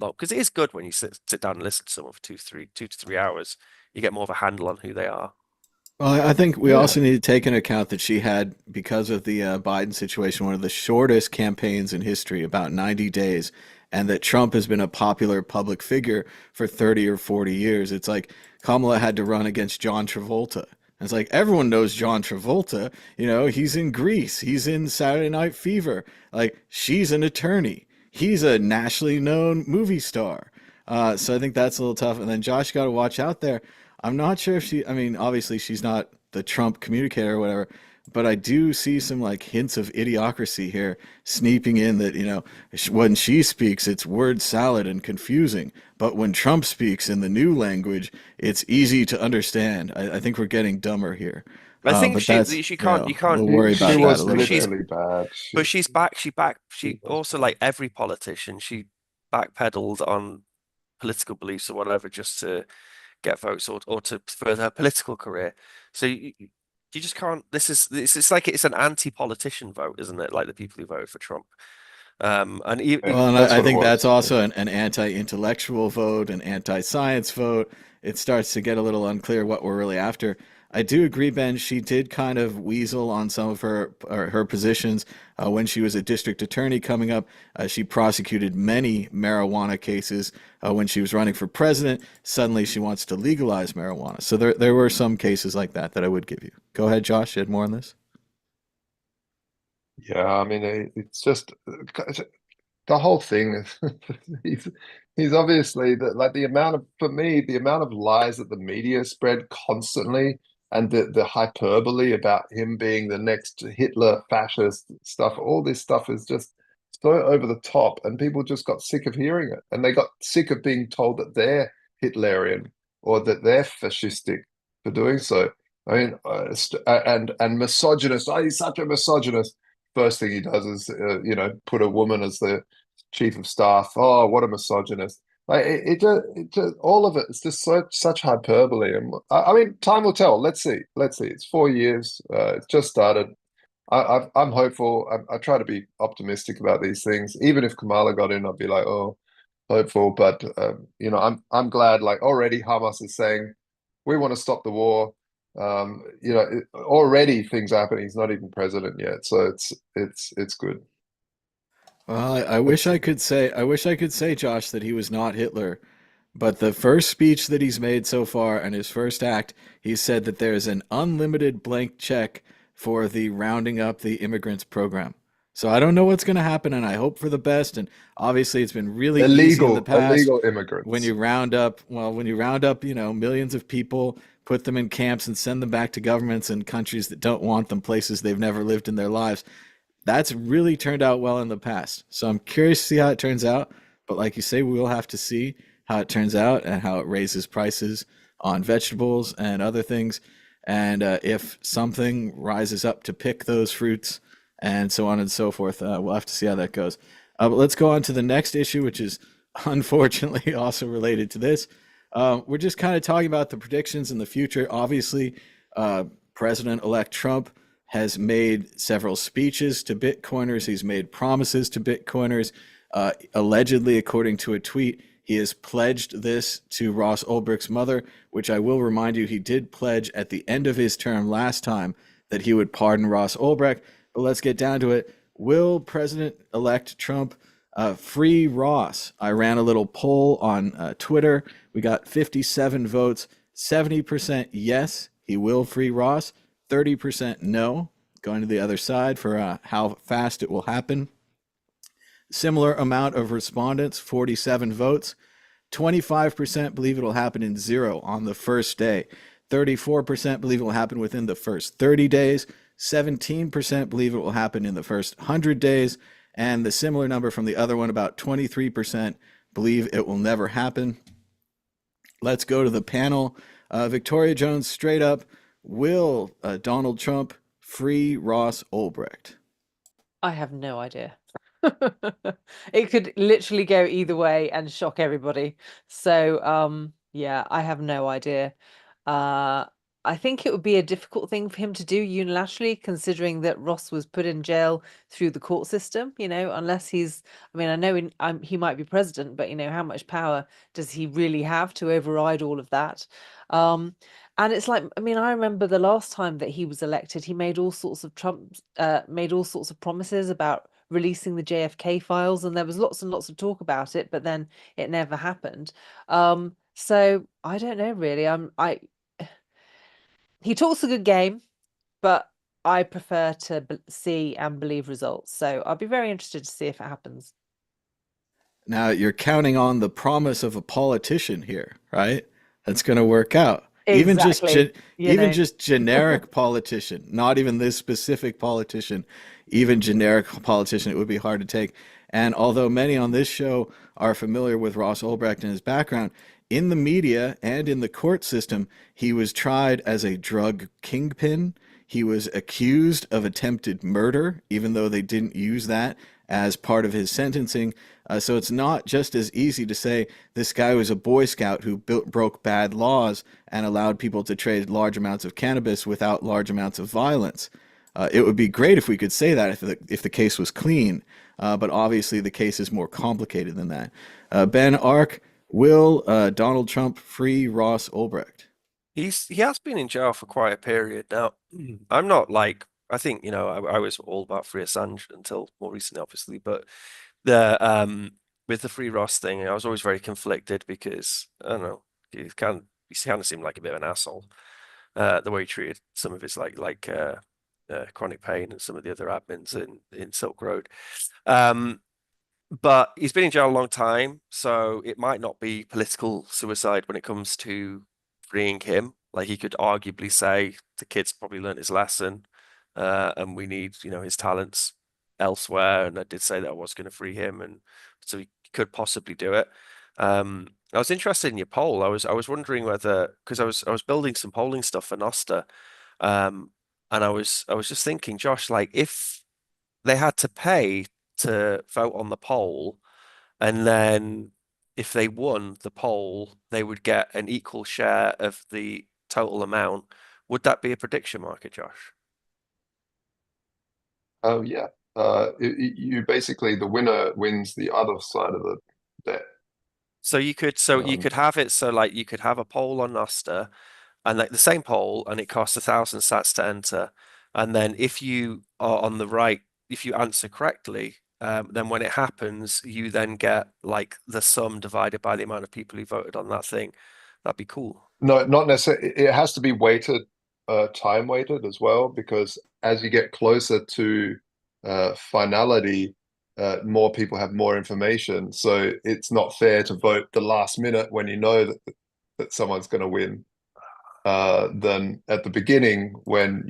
long, because it is good when you sit down and listen to someone for 2 to 3 hours. You get more of a handle on who they are. Well, I think we Yeah. also need to take into account that she had, because of the Biden situation, one of the shortest campaigns in history, about 90 days, and that Trump has been a popular public figure for 30 or 40 years. It's like Kamala had to run against John Travolta. And it's like everyone knows John Travolta. You know, he's in Grease, he's in Saturday Night Fever. Like, she's an attorney, he's a nationally known movie star. So I think that's a little tough. And then Josh got to watch out there. I'm not sure if she, I mean, obviously she's not the Trump communicator or whatever, but I do see some like hints of idiocracy here sneaking in that, you know, when she speaks, it's word salad and confusing. But when Trump speaks in the new language, it's easy to understand. I think we're getting dumber here. I think But that's, she you know, you can't we'll worry She about that a was little she's bit. literally bad. but she's back. She She was also, bad. like every politician, she backpedaled on political beliefs or whatever just to get votes or to further her political career. So you just can't. It's like it's an anti-politician vote, isn't it? Like the people who voted for Trump. And Yeah, Well, and that's I what it think that's was. also an anti-intellectual vote, an anti-science vote. It starts to get a little unclear what we're really after. I do agree, Ben. She did kind of weasel on some of her positions when she was a district attorney coming up. She prosecuted many marijuana cases when she was running for president. Suddenly, she wants to legalize marijuana. So there were some cases like that that I would give you. Go ahead, Josh. You had more on this? Yeah, I mean, it's just the whole thing is he's he's obviously like the amount of, for me, the amount of lies that the media spread constantly, and the hyperbole about him being the next Hitler fascist stuff, all this stuff is just so over the top, and people just got sick of hearing it, and they got sick of being told that they're Hitlerian or that they're fascistic for doing so. I mean, and misogynist. Oh, he's such a misogynist. First thing he does is, put a woman as the chief of staff. Oh, what a misogynist! Like it just all of it. It's just such hyperbole. And I mean, time will tell. Let's see. Let's see. It's 4 years. It's just started. I'm hopeful. I try to be optimistic about these things. Even if Kamala got in, I'd be like, oh, hopeful. But I'm glad. Like already, Hamas is saying we want to stop the war. Already things are happening. He's not even president yet, so it's good. Well, Let's see. I wish I could say, Josh, that he was not Hitler. But the first speech that he's made so far and his first act, he said that there's an unlimited blank check for the rounding up the immigrants program. So I don't know what's going to happen, and I hope for the best. And obviously, it's been really easy in the past Illegal when immigrants. you round up, well, when you round up, you know, millions of people, put them in camps and send them back to governments in countries that don't want them, places they've never lived in their lives. That's really turned out well in the past. So I'm curious to see how it turns out. But like you say, we'll have to see how it turns out and how it raises prices on vegetables and other things. And if something rises up to pick those fruits and so on and so forth, we'll have to see how that goes. But let's go on to the next issue, which is unfortunately also related to this. We're just kind of talking about the predictions in the future. Obviously, President elect Trump has made several speeches to Bitcoiners. He's made promises to Bitcoiners. Allegedly, according to a tweet, he has pledged this to Ross Ulbricht's mother, which I will remind you, he did pledge at the end of his term last time that he would pardon Ross Ulbricht. But let's get down to it. Will President-elect Trump free Ross? I ran a little poll on Twitter. We got 57 votes, 70% yes, he will free Ross, 30% no. Going to the other side for how fast it will happen. Similar amount of respondents, 47 votes. 25% believe it will happen in zero on the first day. 34% believe it will happen within the first 30 days. 17% believe it will happen in the first 100 days. And the similar number from the other one, about 23%, believe it will never happen. Let's go to the panel. Victoria Jones, straight up, will Donald Trump free Ross Ulbricht? I have no idea. It could literally go either way and shock everybody. So, yeah, I have no idea. I think it would be a difficult thing for him to do unilaterally, considering that Ross was put in jail through the court system, unless he's, I mean, I know he might be president, but how much power does he really have to override all of that? And it's like, I mean, I remember the last time that he was elected, he made all sorts of made all sorts of promises about releasing the JFK files, and there was lots and lots of talk about it, but then it never happened. So I don't know really. He talks a good game, but I prefer to see and believe results. So I'll be very interested to see if it happens. Now you're counting on the promise of a politician here, right? That's going to work out. Exactly. Even just generic politician, not even this specific politician, even generic politician, it would be hard to take. And although many on this show are familiar with Ross Ulbricht and his background, in the media and in the court system, he was tried as a drug kingpin. He was accused of attempted murder, even though they didn't use that as part of his sentencing. So it's not just as easy to say this guy was a Boy Scout who broke bad laws and allowed people to trade large amounts of cannabis without large amounts of violence. It would be great if we could say that if the case was clean, but obviously the case is more complicated than that. Ben Ark, will Donald Trump free Ross Ulbricht? He has been in jail for quite a period now. I'm not like, I think, I was all about free Assange until more recently, obviously, but the with the free Ross thing, I was always very conflicted because I don't know, he kind of seemed like a bit of an asshole. The way he treated some of his chronic pain and some of the other admins in Silk Road. But he's been in jail a long time, so it might not be political suicide when it comes to freeing him. Like he could arguably say the kid's probably learned his lesson, and we need, his talents elsewhere. And I did say that I was going to free him, and so he could possibly do it. I was interested in your poll. I was wondering whether, because I was building some polling stuff for Nosta, and I was just thinking, Josh, like if they had to pay to vote on the poll, and then if they won the poll, they would get an equal share of the total amount. Would that be a prediction market, Josh? Oh yeah. You basically, the winner wins the other side of the bet. So you could Um, have it so like you could have a poll on Nosta and like the same poll and it costs 1,000 sats to enter. And then if you are on the right, if you answer correctly, then when it happens, you then get like the sum divided by the amount of people who voted on that thing. That'd be cool. No, not necessarily. It has to be weighted, time weighted as well, because as you get closer to finality, more people have more information. So it's not fair to vote the last minute when you know that someone's going to win, than at the beginning when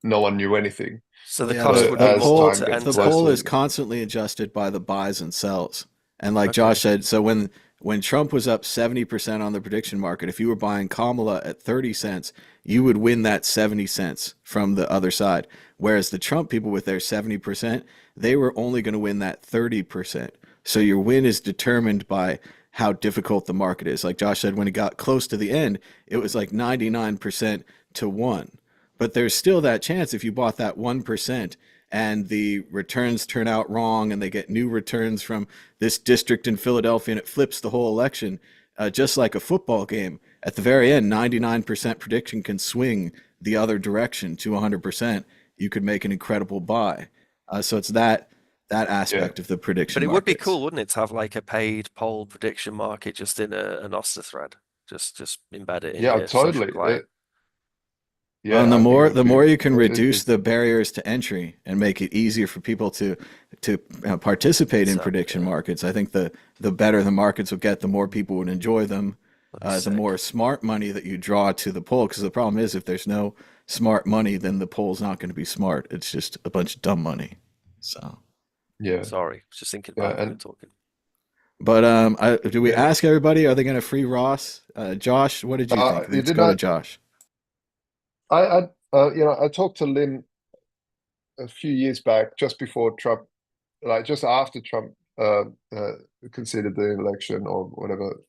no one knew anything. So Well, the yeah, cost So would be as more time to gets the enter. poll closer, is constantly adjusted by the buys and sells. And like Okay. Josh said, so when Trump was up 70% on the prediction market, if you were buying Kamala at 30 cents, you would win that 70 cents from the other side. Whereas the Trump people with their 70%, they were only going to win that 30%. So your win is determined by how difficult the market is. Like Josh said, when it got close to the end, it was like 99% to 1. But there's still that chance if you bought that 1% and the returns turn out wrong and they get new returns from this district in Philadelphia and it flips the whole election, just like a football game. At the very end, 99% prediction can swing the other direction to 100%. You could make an incredible buy. So it's that yeah. aspect of the But prediction it would be markets. cool, wouldn't it, to have like a paid poll prediction market just in an Oster thread. Just embed it in Yeah, your social totally. client. And Yeah, I think it would the be, more you can reduce it's, the barriers to entry and make it easier for people to participate in So prediction yeah, markets, I think the better the markets will get, the more people would enjoy them, that'd be the more sick. smart money that you draw to the poll. Because the problem is, if there's no smart money, then the poll's not going to be smart. It's just a bunch of dumb money. So, yeah, Sorry, was just thinking yeah, about it when you're and talking. but do we yeah. ask everybody? Are they going to free Ross? Josh, what did you think? You Let's did go to not. Josh. I talked to Lynn a few years back, just before Trump, like just after Trump conceded the election or whatever,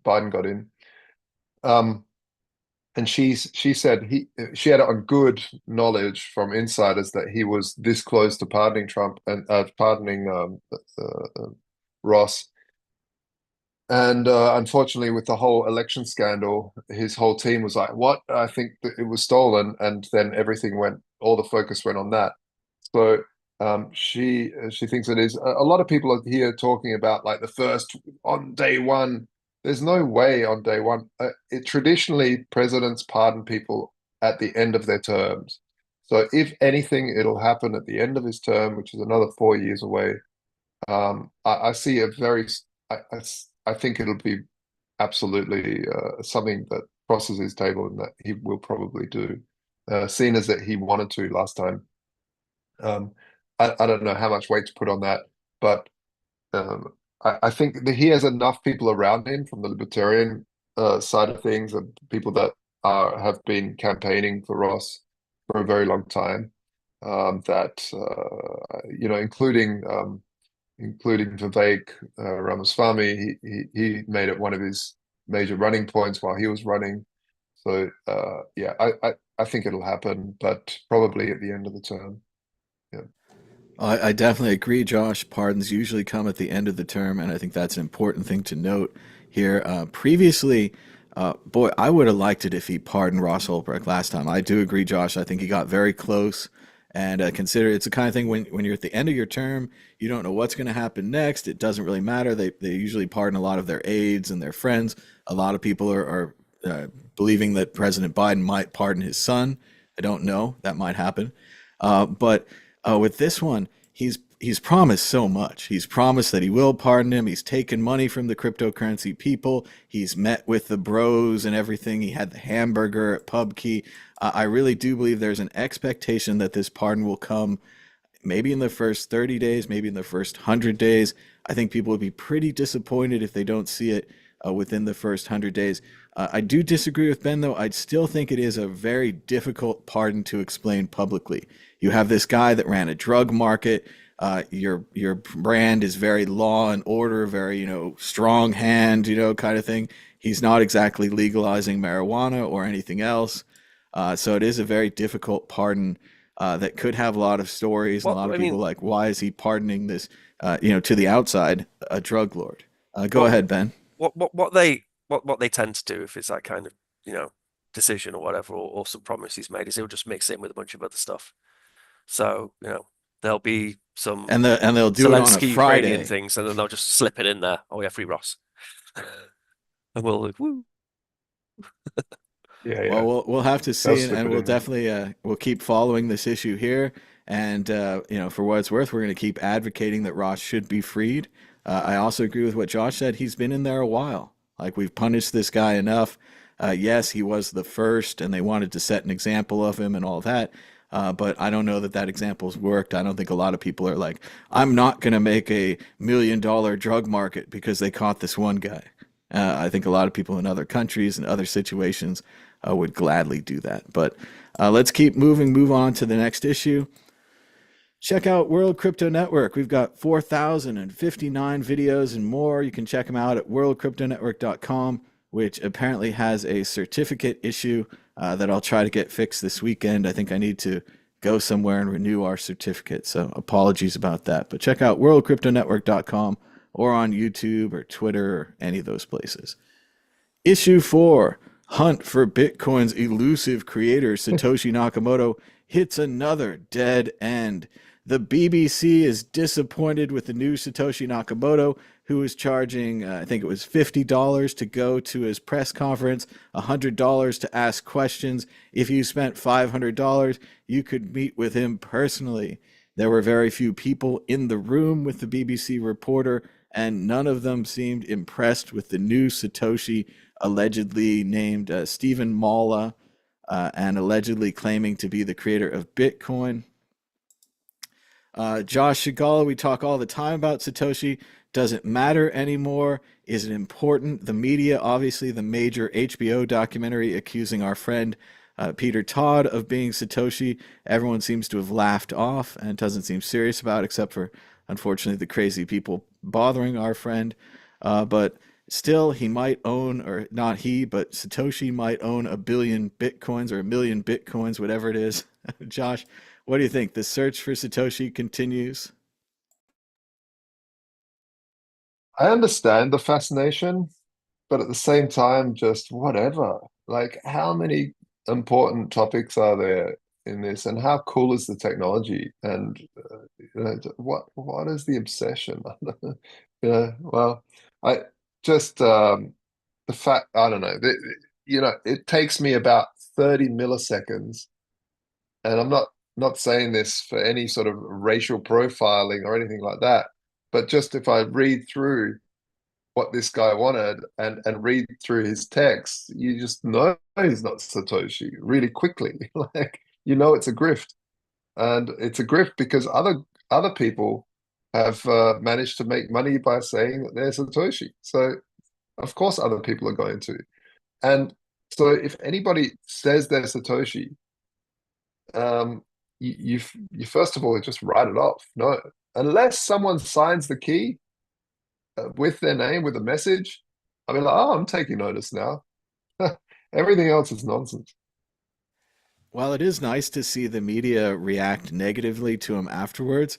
Biden got in. Um, she said she had it on good knowledge from insiders that he was this close to pardoning Trump and pardoning Ross. And unfortunately, with the whole election scandal, his whole team was like, "What? I think that it was stolen," and then all the focus went on that. So she thinks it is. A lot of people are here talking about like the first on day one. There's no way on day one. Traditionally, presidents pardon people at the end of their terms. So if anything, it'll happen at the end of his term, which is another 4 years away. I see a very. I think it'll be absolutely something that crosses his table and that he will probably do, seeing as that he wanted to last time. I don't know how much weight to put on that, but I think that he has enough people around him from the libertarian side of things and people that have been campaigning for Ross for a very long time, that including Vivek Ramaswamy. He made it one of his major running points while he was running. So yeah, I think it'll happen, but probably at the end of the term. Yeah. I definitely agree, Josh. Pardons usually come at the end of the term, and I think that's an important thing to note here. Previously, boy, I would have liked it if he pardoned Ross Ulbricht last time. I do agree, Josh. I think he got very close. And consider it's the kind of thing when you're at the end of your term, you don't know what's going to happen next. It doesn't really matter. They usually pardon a lot of their aides and their friends. A lot of people are believing that President Biden might pardon his son. I don't know. That might happen. But with this one, he's promised so much. He's promised that he will pardon him. He's taken money from the cryptocurrency people. He's met with the bros and everything. He had the hamburger at PubKey. I really do believe there's an expectation that this pardon will come maybe in the first 30 days, maybe in the first 100 days. I think people would be pretty disappointed if they don't see it within the first 100 days. I do disagree with Ben, though. I still think it is a very difficult pardon to explain publicly. You have this guy that ran a drug market. Your brand is very law and order, very, strong hand, kind of thing. He's not exactly legalizing marijuana or anything else. So it is a very difficult pardon that could have a lot of stories and a lot of people like, why is he pardoning this, to the outside, a drug lord? Go ahead, Ben. What they tend to do if it's that kind of decision or whatever, or some promise he's made, is he'll just mix it in with a bunch of other stuff. So there'll be some and they'll do Zelensky, it on a Friday Ukrainian things, and then they'll just slip it in there. Oh yeah, free Ross, and we'll like, woo. Yeah. Well, we'll have to see, and we'll definitely we'll keep following this issue here. And for what it's worth, we're going to keep advocating that Ross should be freed. I also agree with what Josh said. He's been in there a while. Like, we've punished this guy enough. Yes, he was the first, and they wanted to set an example of him and all that. But I don't know that example's worked. I don't think a lot of people are like, I'm not going to make $1 million drug market because they caught this one guy. I think a lot of people in other countries and other situations would gladly do that. But let's keep moving. Move on to the next issue. Check out World Crypto Network. We've got 4,059 videos and more. You can check them out at worldcryptonetwork.com, which apparently has a certificate issue that I'll try to get fixed this weekend. I think I need to go somewhere and renew our certificate. So apologies about that. But check out worldcryptonetwork.com or on YouTube or Twitter or any of those places. Issue 4, Hunt for Bitcoin's elusive creator Satoshi Nakamoto hits another dead end. The BBC is disappointed with the new Satoshi Nakamoto, who is charging, I think it was $50 to go to his press conference, $100 to ask questions. If you spent $500, you could meet with him personally. There were very few people in the room with the BBC reporter, and none of them seemed impressed with the new Satoshi, allegedly named Stephen Malla, and allegedly claiming to be the creator of Bitcoin. Josh Shigala, we talk all the time about Satoshi. Does it matter anymore? Is it important? The media, obviously, the major HBO documentary accusing our friend Peter Todd of being Satoshi, everyone seems to have laughed off and doesn't seem serious about, except for, unfortunately, the crazy people bothering our friend. But still he might own, or not he, but Satoshi might own 1 billion Bitcoins or 1 million Bitcoins, whatever it is. Josh, what do you think? The search for Satoshi continues? I understand the fascination, but at the same time, just whatever. Like, how many important topics are there in this, and how cool is the technology? And what is the obsession? Well, I just the fact I don't know. It takes me about 30 milliseconds, and I'm not saying this for any sort of racial profiling or anything like that, but just if I read through what this guy wanted and read through his text, you just know he's not Satoshi really quickly. Like, it's a grift, and it's a grift because other people have managed to make money by saying that they're Satoshi. So of course other people are going to. And so if anybody says they're Satoshi, you first of all just write it off. No, unless someone signs the key with their name, with a message, I mean, like, oh, I'm taking notice now. Everything else is nonsense. While it is nice to see the media react negatively to him afterwards,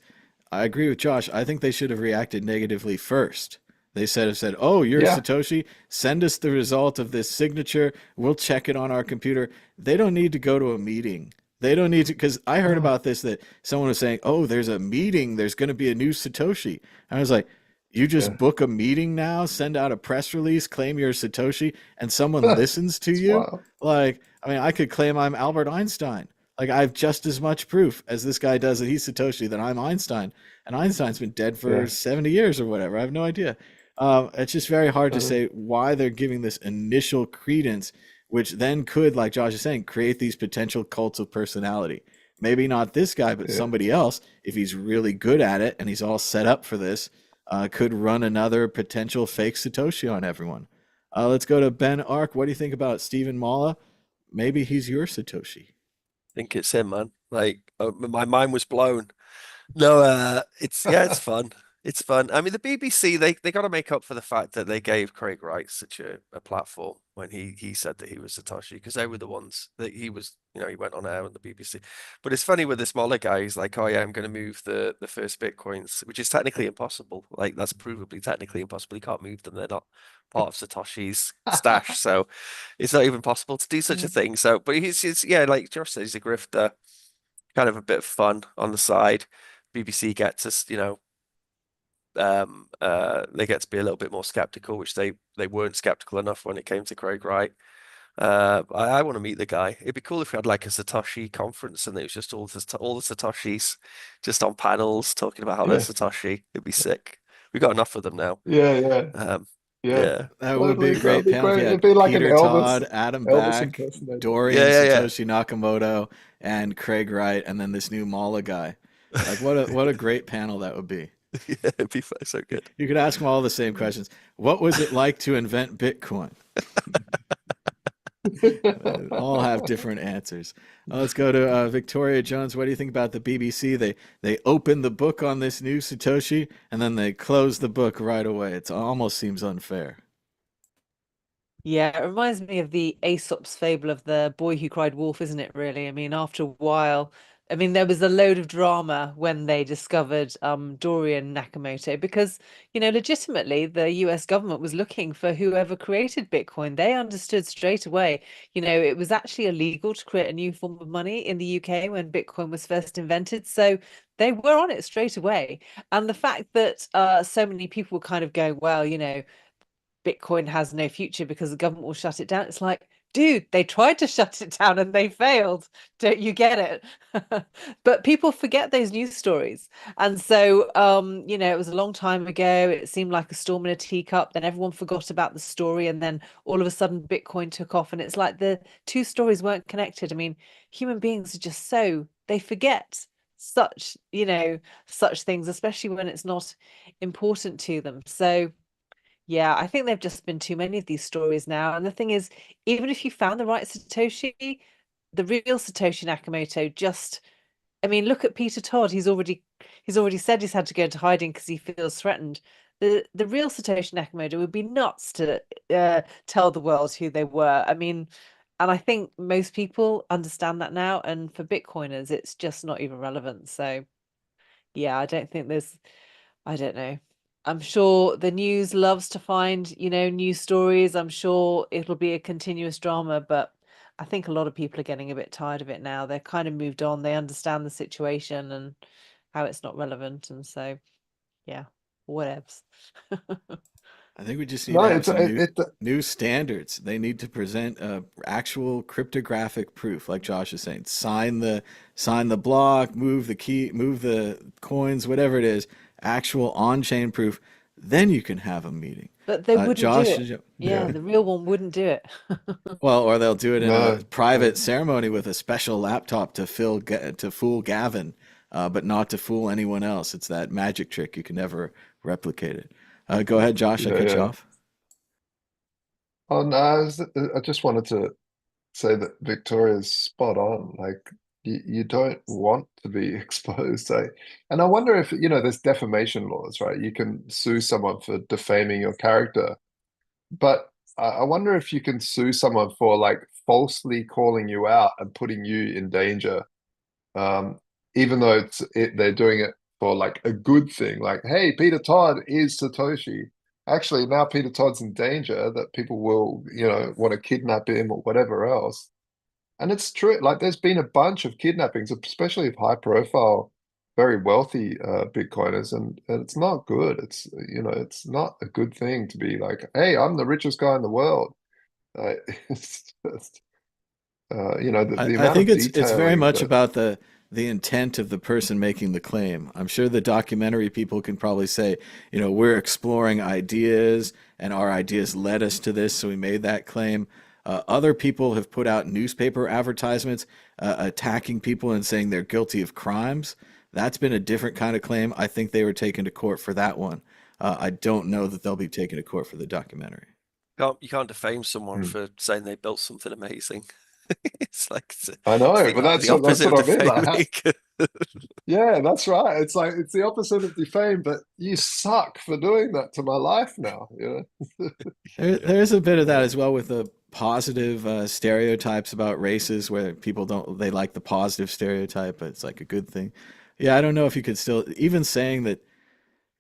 I agree with Josh. I think they should have reacted negatively first. They said, "Oh, you're Yeah, Satoshi. Send us the result of this signature. We'll check it on our computer." They don't need to go to a meeting. They don't need to, because I heard no, about this that someone was saying, "Oh, there's a meeting. There's going to be a new Satoshi." I was like, "You just yeah. book a meeting now, send out a press release, claim you're Satoshi, and someone listens to It's you?" wild. Like, I mean, I could claim I'm Albert Einstein. Like, I have just as much proof as this guy does that he's Satoshi that I'm Einstein. And Einstein's been dead for Yeah. 70 years or whatever. I have no idea. It's just very hard to Uh, say why they're giving this initial credence, which then could, like Josh is saying, create these potential cults of personality. Maybe not this guy, but yeah. somebody else, if he's really good at it and he's all set up for this, could run another potential fake Satoshi on everyone. Let's go to Ben Ark. What do you think about Stephen Malla? Maybe he's your Satoshi. Think it's him, man. Like, my mind was blown. No, it's fun. It's fun. I mean, the BBC they got to make up for the fact that they gave Craig Wright such a platform when he said that he was Satoshi, because they were the ones that he was. He went on air on the BBC. But it's funny with this Moller guy. He's like, "Oh yeah, I'm going to move the first Bitcoins," which is technically impossible. Like, that's provably technically impossible. You can't move them. They're not part of Satoshi's stash, so it's not even possible to do such a thing. So, but he's yeah, like Josh said, he's a grifter, kind of a bit of fun on the side. BBC gets us, they get to be a little bit more skeptical, which they weren't skeptical enough when it came to Craig Wright. I want to meet the guy. It'd be cool if we had like a Satoshi conference and it was just all the Satoshis just on panels talking about how they're Yeah. Satoshi. It'd be sick. We got enough of them now. Yeah, yeah, Um, yeah. yeah, That would be Totally. a That'd great be panel if you great. It'd had be like an Peter Elvis Todd, Adam Elvis Back, impersonator. Dorian yeah, Satoshi Nakamoto, and Craig Wright, and then this new Mala guy. Like, what a great panel that would be. yeah. It'd be so good. You could ask them all the same questions. What was it like to invent Bitcoin? All have different answers. Let's go to Victoria Jones. What do you think about the BBC? They open the book on this new Satoshi and then they close the book right away. It almost seems unfair. Yeah, it reminds me of the Aesop's fable of the boy who cried wolf, isn't it, really? I mean, after a while, I mean, there was a load of drama when they discovered Dorian Nakamoto because, legitimately the US government was looking for whoever created Bitcoin. They understood straight away, it was actually illegal to create a new form of money in the UK when Bitcoin was first invented. So they were on it straight away. And the fact that so many people were kind of going, well, Bitcoin has no future because the government will shut it down. It's like, dude, they tried to shut it down and they failed. Don't you get it? But people forget those news stories. And so, it was a long time ago. It seemed like a storm in a teacup. Then everyone forgot about the story. And then all of a sudden, Bitcoin took off. And it's like the two stories weren't connected. I mean, human beings are just they forget such things, especially when it's not important to them. So, yeah, I think there've just been too many of these stories now. And the thing is, even if you found the right Satoshi, the real Satoshi Nakamoto I mean, look at Peter Todd. He's already said he's had to go into hiding because he feels threatened. the real Satoshi Nakamoto would be nuts to tell the world who they were. I mean, and I think most people understand that now. And for Bitcoiners, it's just not even relevant. So yeah, I don't think there's, I don't know. I'm sure the news loves to find, news stories. I'm sure it'll be a continuous drama, but I think a lot of people are getting a bit tired of it now. They're kind of moved on. They understand the situation and how it's not relevant. And so, yeah, whatevs. I think we just need No, to have it's some it, new it new standards. They need to present actual cryptographic proof, like Josh is saying. Sign the block, move the key, move the coins, whatever it is. Actual on-chain proof. Then you can have a meeting. But they wouldn't do Josh, it. Yeah, yeah. the real one wouldn't do it. well, or they'll do it in a No, private no. ceremony with a special laptop to fool Gavin, but not to fool anyone else. It's that magic trick. You can never replicate it. Go ahead, Josh. I Yeah, cut you yeah. off. Oh no, I just wanted to say that Victoria's spot on. Like you don't want to be exposed. And I wonder if, there's defamation laws, right? You can sue someone for defaming your character, but I wonder if you can sue someone for like falsely calling you out and putting you in danger, um, even though they're doing it for like a good thing. Like, hey, Peter Todd is Satoshi. Actually, now Peter Todd's in danger that people will, want to kidnap him or whatever else. And it's true. Like, there's been a bunch of kidnappings, especially of high profile, very wealthy Bitcoiners, and it's not good. It's not a good thing to be like, hey, I'm the richest guy in the world. It's just, the I amount think of it's very detailing much that, about the intent of the person making the claim. I'm sure the documentary people can probably say, we're exploring ideas and our ideas led us to this, so we made that claim. Other people have put out newspaper advertisements attacking people and saying they're guilty of crimes. That's been a different kind of claim. I think they were taken to court for that one. I don't know that they'll be taken to court for the documentary. You can't defame someone Hmm. for saying they built something amazing. It's like I it's know, but the that's opposite of what I mean. Like, defaming. yeah, that's right. It's like it's the opposite of defame, but you suck for doing that to my life now. Yeah. There's a bit of that as well with the positive stereotypes about races where people they like the positive stereotype, but it's like a good thing. Yeah, I don't know if you could still, even saying that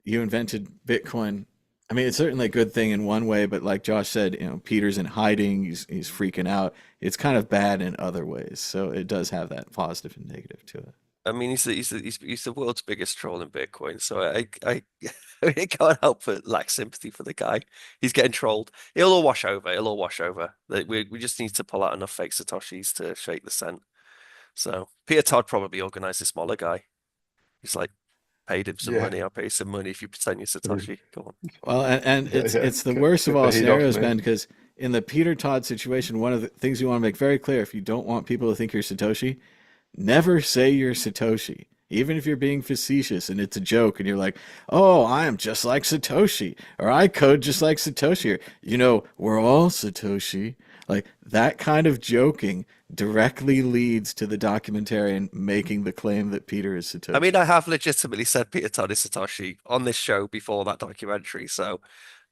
you invented Bitcoin. I mean, it's certainly a good thing in one way, but like Josh said, Peter's in hiding, he's freaking out. It's kind of bad in other ways. So it does have that positive and negative to it. I mean, he's the world's biggest troll in Bitcoin, so I can't help but lack sympathy for the guy. He's getting trolled. It'll all wash over. It'll all wash over. We just need to pull out enough fake Satoshis to shake the scent. So Peter Todd probably organized a smaller guy. He's like paid him some Yeah, money. I'll pay you some money if you pretend you're yeah, Satoshi. Come on. Well, and yeah. it's the worst of Get the all heat off scenarios, me. Ben, because in the Peter Todd situation, one of the things you want to make very clear, if you don't want people to think you're Satoshi, never say you're Satoshi. Even if you're being facetious and it's a joke and you're like, oh, I am just like Satoshi, or I code just like Satoshi, or, we're all Satoshi. Like that kind of joking directly leads to the documentarian making the claim that Peter is I mean, Satoshi. I have legitimately said Peter Todd is Satoshi on this show before that documentary, so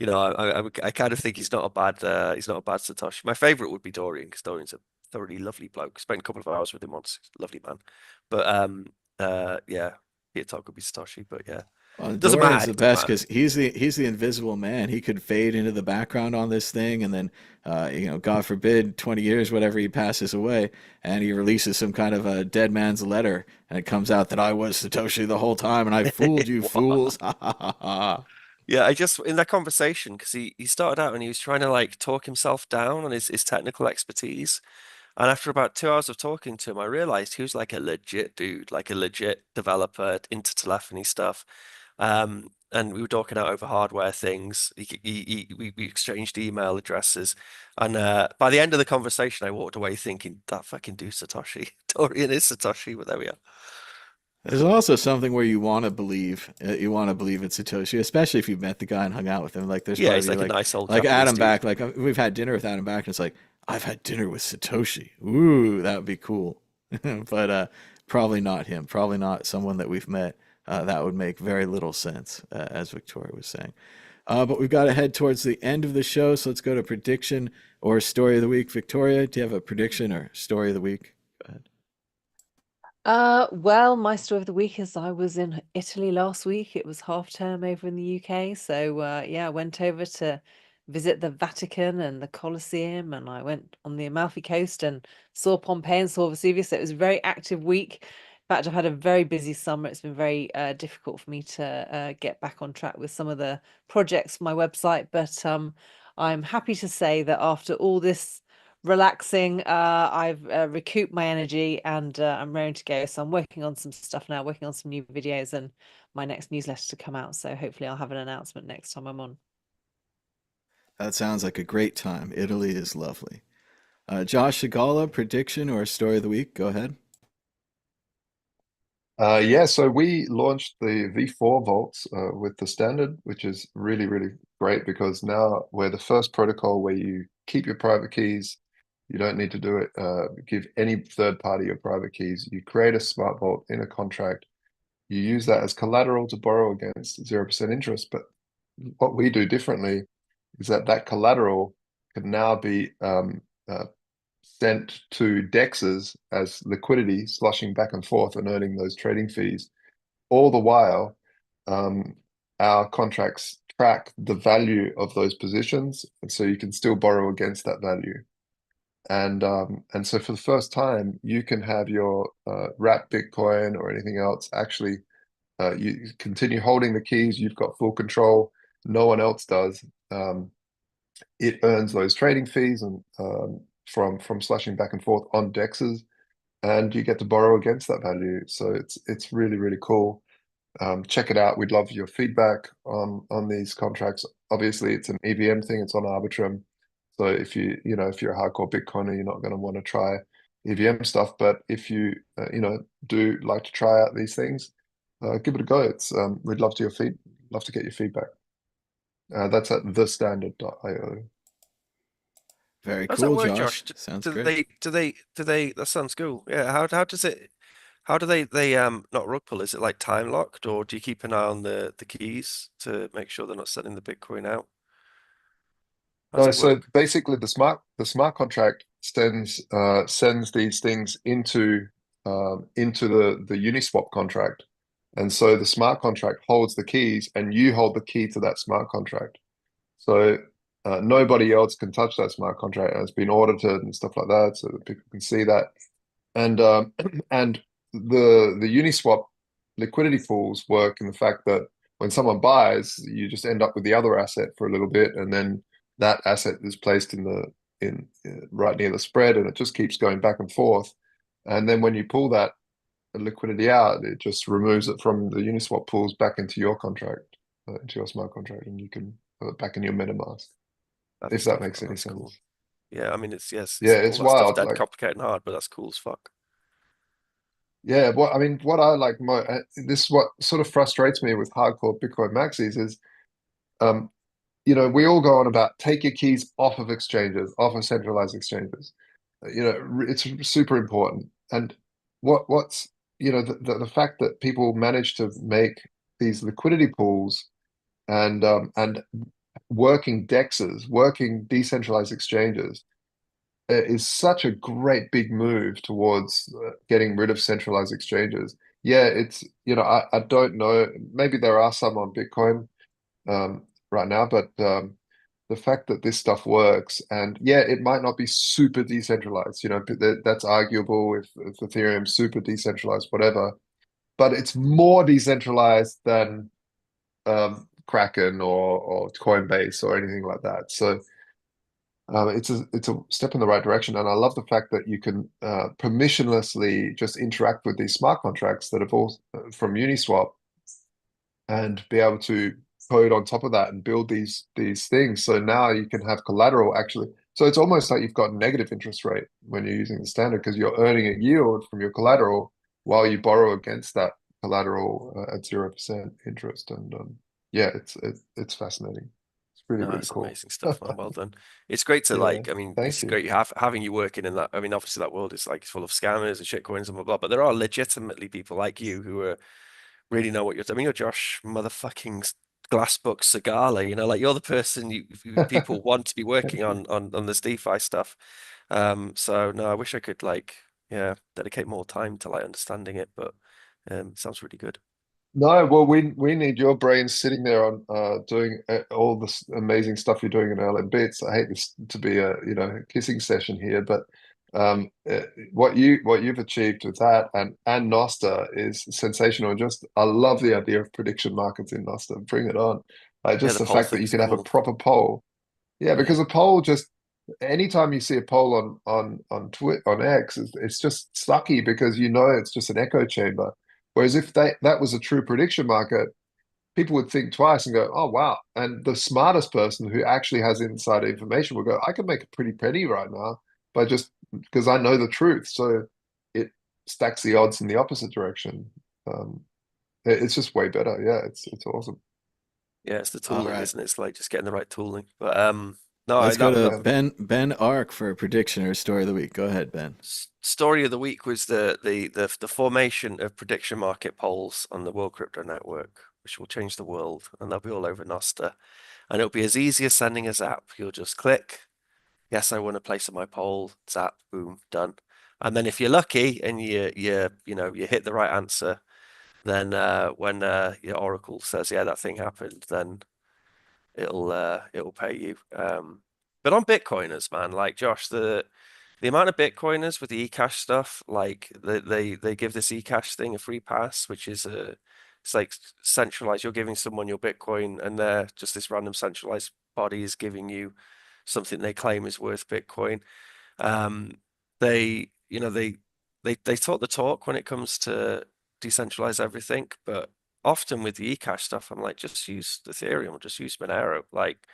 I kind of think he's not a bad Satoshi. My favorite would be Dorian because Dorian's a thoroughly lovely bloke. Spent a couple of hours with him once. Lovely man. But yeah, Peter Todd could be Satoshi, but yeah, Well, doesn't Dorian's matter. the It doesn't best matter. because he's the invisible man. He could fade into the background on this thing, and then, God forbid, 20 years, whatever, he passes away, and he releases some kind of a dead man's letter, and it comes out that I was Satoshi the whole time, and I fooled you, fools! Ha ha ha ha! Yeah, I just in that conversation because he started out and he was trying to like talk himself down on his technical expertise. And after about 2 hours of talking to him, I realized he was like a legit dude, like a legit developer into telephony stuff. And we were talking out over hardware things. We exchanged email addresses. And by the end of the conversation, I walked away thinking, that fucking dude Satoshi. Dorian is Satoshi, but there we are. There's also something where you want to believe it's Satoshi, especially if you've met the guy and hung out with him. Like there's Yeah, probably he's be like a nice old like Japanese Adam dude. back. Like we've had dinner with Adam back, and it's like I've had dinner with Satoshi. Ooh, that would be cool. But probably not him. Probably not someone that we've met. that would make very little sense, as Victoria was saying. But we've got to head towards the end of the show, so let's go to prediction or story of the week. Victoria, do you have a prediction or story of the week? Go ahead. Well, my story of the week is I was in Italy last week. It was half term over in the UK. So, yeah, I went over to visit the Vatican and the Colosseum, and I went on the Amalfi Coast and saw Pompeii and saw Vesuvius. So it was a very active week. In fact, I've had a very busy summer. It's been very difficult for me to get back on track with some of the projects for my website. But I'm happy to say that after all this relaxing, I've recouped my energy and I'm ready to go. So I'm working on some stuff now, working on some new videos and my next newsletter to come out. So hopefully I'll have an announcement next time I'm on. That sounds like a great time. Italy is lovely. Josh Shigala, prediction or story of the week? Go ahead. Yeah, so we launched the V4 vaults with the standard, which is really, really great because now we're the first protocol where you keep your private keys. You don't need to do it, give any third party your private keys. You create a smart vault in a contract. You use that as collateral to borrow against 0% interest. But what we do differently is that that collateral can now be sent to dexes as liquidity, sloshing back and forth and earning those trading fees. All the while, our contracts track the value of those positions, and so you can still borrow against that value. And so for the first time, you can have your wrapped Bitcoin or anything else actually. You continue holding the keys. You've got full control. No one else does. It earns those trading fees and from slashing back and forth on dexes, and you get to borrow against that value. So it's really, really cool. Check it out. We'd love your feedback on these contracts. Obviously, it's an EVM thing. It's on Arbitrum. So if you're a hardcore Bitcoiner, you're not going to want to try EVM stuff. But if you do like to try out these things, give it a go. We'd love to get your feedback. That's at thestandard.io. Very How's that cool, work, Josh. Josh? Sounds Do great. they, that sounds cool. Yeah, how does it, how do they not rug pull? Is it like time locked, or do you keep an eye on the keys to make sure they're not sending the Bitcoin out? How does No, it so work? basically the smart contract sends these things into the Uniswap contract. And so the smart contract holds the keys and you hold the key to that smart contract. So nobody else can touch that smart contract, and it's been audited and stuff like that, so that people can see that. And and the Uniswap liquidity pools work in the fact that when someone buys, you just end up with the other asset for a little bit, and then that asset is placed in right near the spread, and it just keeps going back and forth. And then when you pull that liquidity out, it just removes it from the Uniswap pools back into your contract, into your smart contract, and you can put it back in your MetaMask, if that makes any That's cool. sense. Yeah, I mean, it's Yeah, all it's that stuff's wild. dead Like, complicated and hard, but that's cool as fuck. yeah, what I like this is what sort of frustrates me with hardcore Bitcoin maxis is, um, we all go on about take your keys off of exchanges, off of centralized exchanges. It's super important. And what's the fact that people manage to make these liquidity pools and working dexes, working decentralized exchanges is such a great big move towards getting rid of centralized exchanges. Yeah, I don't know. Maybe there are some on Bitcoin right now, but the fact that this stuff works, and yeah, it might not be super decentralized, that's arguable if Ethereum's super decentralized, whatever, but it's more decentralized than Kraken or Coinbase or anything like that. So it's a step in the right direction, and I love the fact that you can permissionlessly just interact with these smart contracts that have all from Uniswap, and be able to code on top of that and build these things. So now you can have collateral actually. So it's almost like you've got negative interest rate when you're using the standard, because you're earning a yield from your collateral while you borrow against that collateral at 0% interest. And yeah, it's fascinating. It's really, No, really it's cool. amazing stuff, man. Well done. It's great to Yeah, I mean, thank it's you. great having you working in that. I mean, obviously that world is like full of scammers and shitcoins and blah blah. But there are legitimately people like you who are really know what you're. I mean, you're Josh motherfucking Glassbook Segala. Like you're the person people want to be working on this DeFi stuff. So no, I wish I could like dedicate more time to like understanding it, but it sounds really good. No, well, we need your brains sitting there on doing all this amazing stuff you're doing in LM Bits. I hate this to be a kissing session here, but what you've achieved with that and Noster is sensational. Just I love the idea of prediction markets in Noster. Bring it on! Like Yeah, just the the poll fact that you thing's can have a cool. proper poll. Yeah, Yeah, because a poll just anytime you see a poll on X, it's just sucky because it's just an echo chamber. Whereas if that was a true prediction market, people would think twice and go, "Oh wow!" And the smartest person who actually has inside information will go, "I can make a pretty penny right now by just because I know the truth." So it stacks the odds in the opposite direction. Um, it's just way better. Yeah, it's awesome. yeah, it's the All tooling, right. isn't it? It's like just getting the right tooling. But no, Let's go to Yeah. Ben Ark for a prediction or story of the week. Go ahead, Ben. Story of the week was the formation of prediction market polls on the World Crypto Network, which will change the world, and they'll be all over Noster. And it'll be as easy as sending a zap. You'll just click, yes, I want to place on my poll, zap, boom, done. And then if you're lucky and you hit the right answer, then when your Oracle says, yeah, that thing happened, then it'll pay you. But on Bitcoiners, man, like Josh, the amount of Bitcoiners with the eCash stuff, like they give this eCash thing a free pass, which is it's like centralized. You're giving someone your Bitcoin, and they're just this random centralized body is giving you something they claim is worth Bitcoin. Um, they, you know, they talk the talk when it comes to decentralize everything, but often with the eCash stuff, I'm like, just use Ethereum, just use Monero. Like,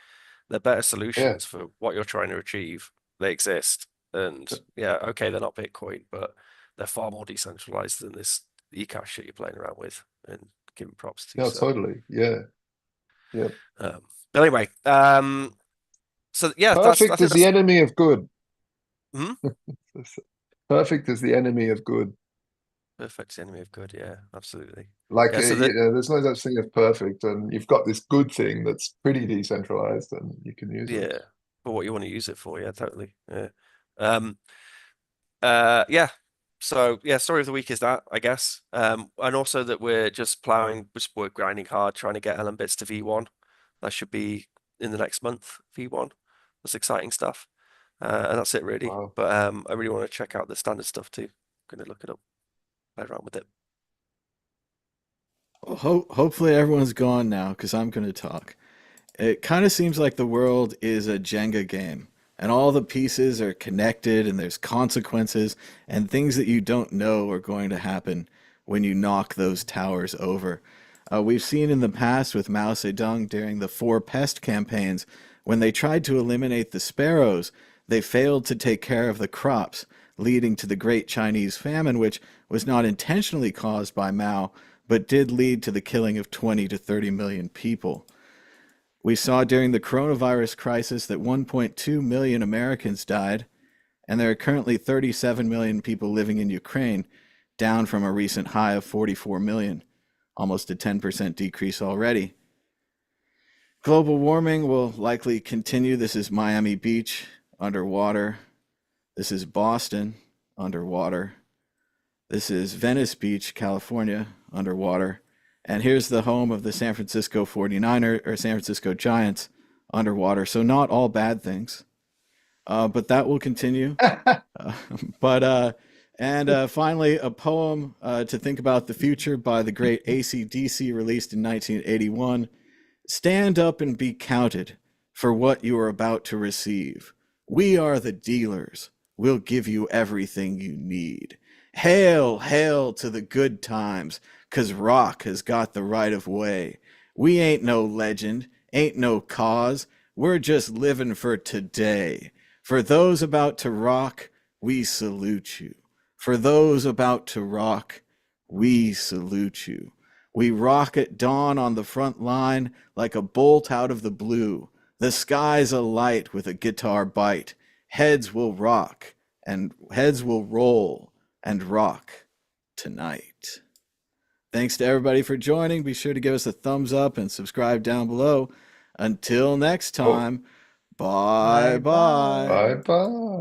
they're better Yeah. solutions for what you're trying to achieve. They exist. And yeah, okay, they're not Bitcoin, but they're far more decentralized than this eCash shit you're playing around with and giving props to. No, So, totally. Yeah. Yeah. um, but anyway, so yeah, I Perfect think is the that's enemy of good. hmm? Perfect is the enemy of good. Perfect enemy of good. Yeah, absolutely. Like, Yeah, so that there's no such thing as perfect, and you've got this good thing that's pretty decentralized, and you can use it. yeah, for what you want to use it for. Yeah, totally. Yeah. Um, yeah. So yeah, story of the week is that, I guess. And also that we're grinding hard trying to get LM Bits to V1. That should be in the next month, V1. That's exciting stuff. And that's it really. Wow. But I really want to check out the standard stuff too. Gonna look it up, play around with it. Well, hopefully everyone's gone now because I'm going to talk. It kind of seems like the world is a Jenga game, and all the pieces are connected, and there's consequences and things that you don't know are going to happen when you knock those towers over. We've seen in the past with Mao Zedong during the four pest campaigns, when they tried to eliminate the sparrows, they failed to take care of the crops, leading to the Great Chinese Famine, which was not intentionally caused by Mao, but did lead to the killing of 20 to 30 million people. We saw during the coronavirus crisis that 1.2 million Americans died, and there are currently 37 million people living in Ukraine, down from a recent high of 44 million, almost a 10% decrease already. Global warming will likely continue. This is Miami Beach, underwater. This is Boston, underwater. This is Venice Beach, California, underwater. And here's the home of the San Francisco 49ers or San Francisco Giants, underwater. So not all bad things. But that will continue. Uh, but finally, a poem to think about the future by the great AC/DC, released in 1981. Stand up and be counted for what you are about to receive. We are the dealers. We'll give you everything you need. Hail, hail to the good times, 'cause rock has got the right of way. We ain't no legend, ain't no cause. We're just living for today. For those about to rock, we salute you. For those about to rock, we salute you. We rock at dawn on the front line like a bolt out of the blue. The sky's alight with a guitar bite. Heads will rock and heads will roll and rock tonight. Thanks to everybody for joining. Be sure to give us a thumbs up and subscribe down below. Until next Oh, time, bye Bye bye. bye. bye bye.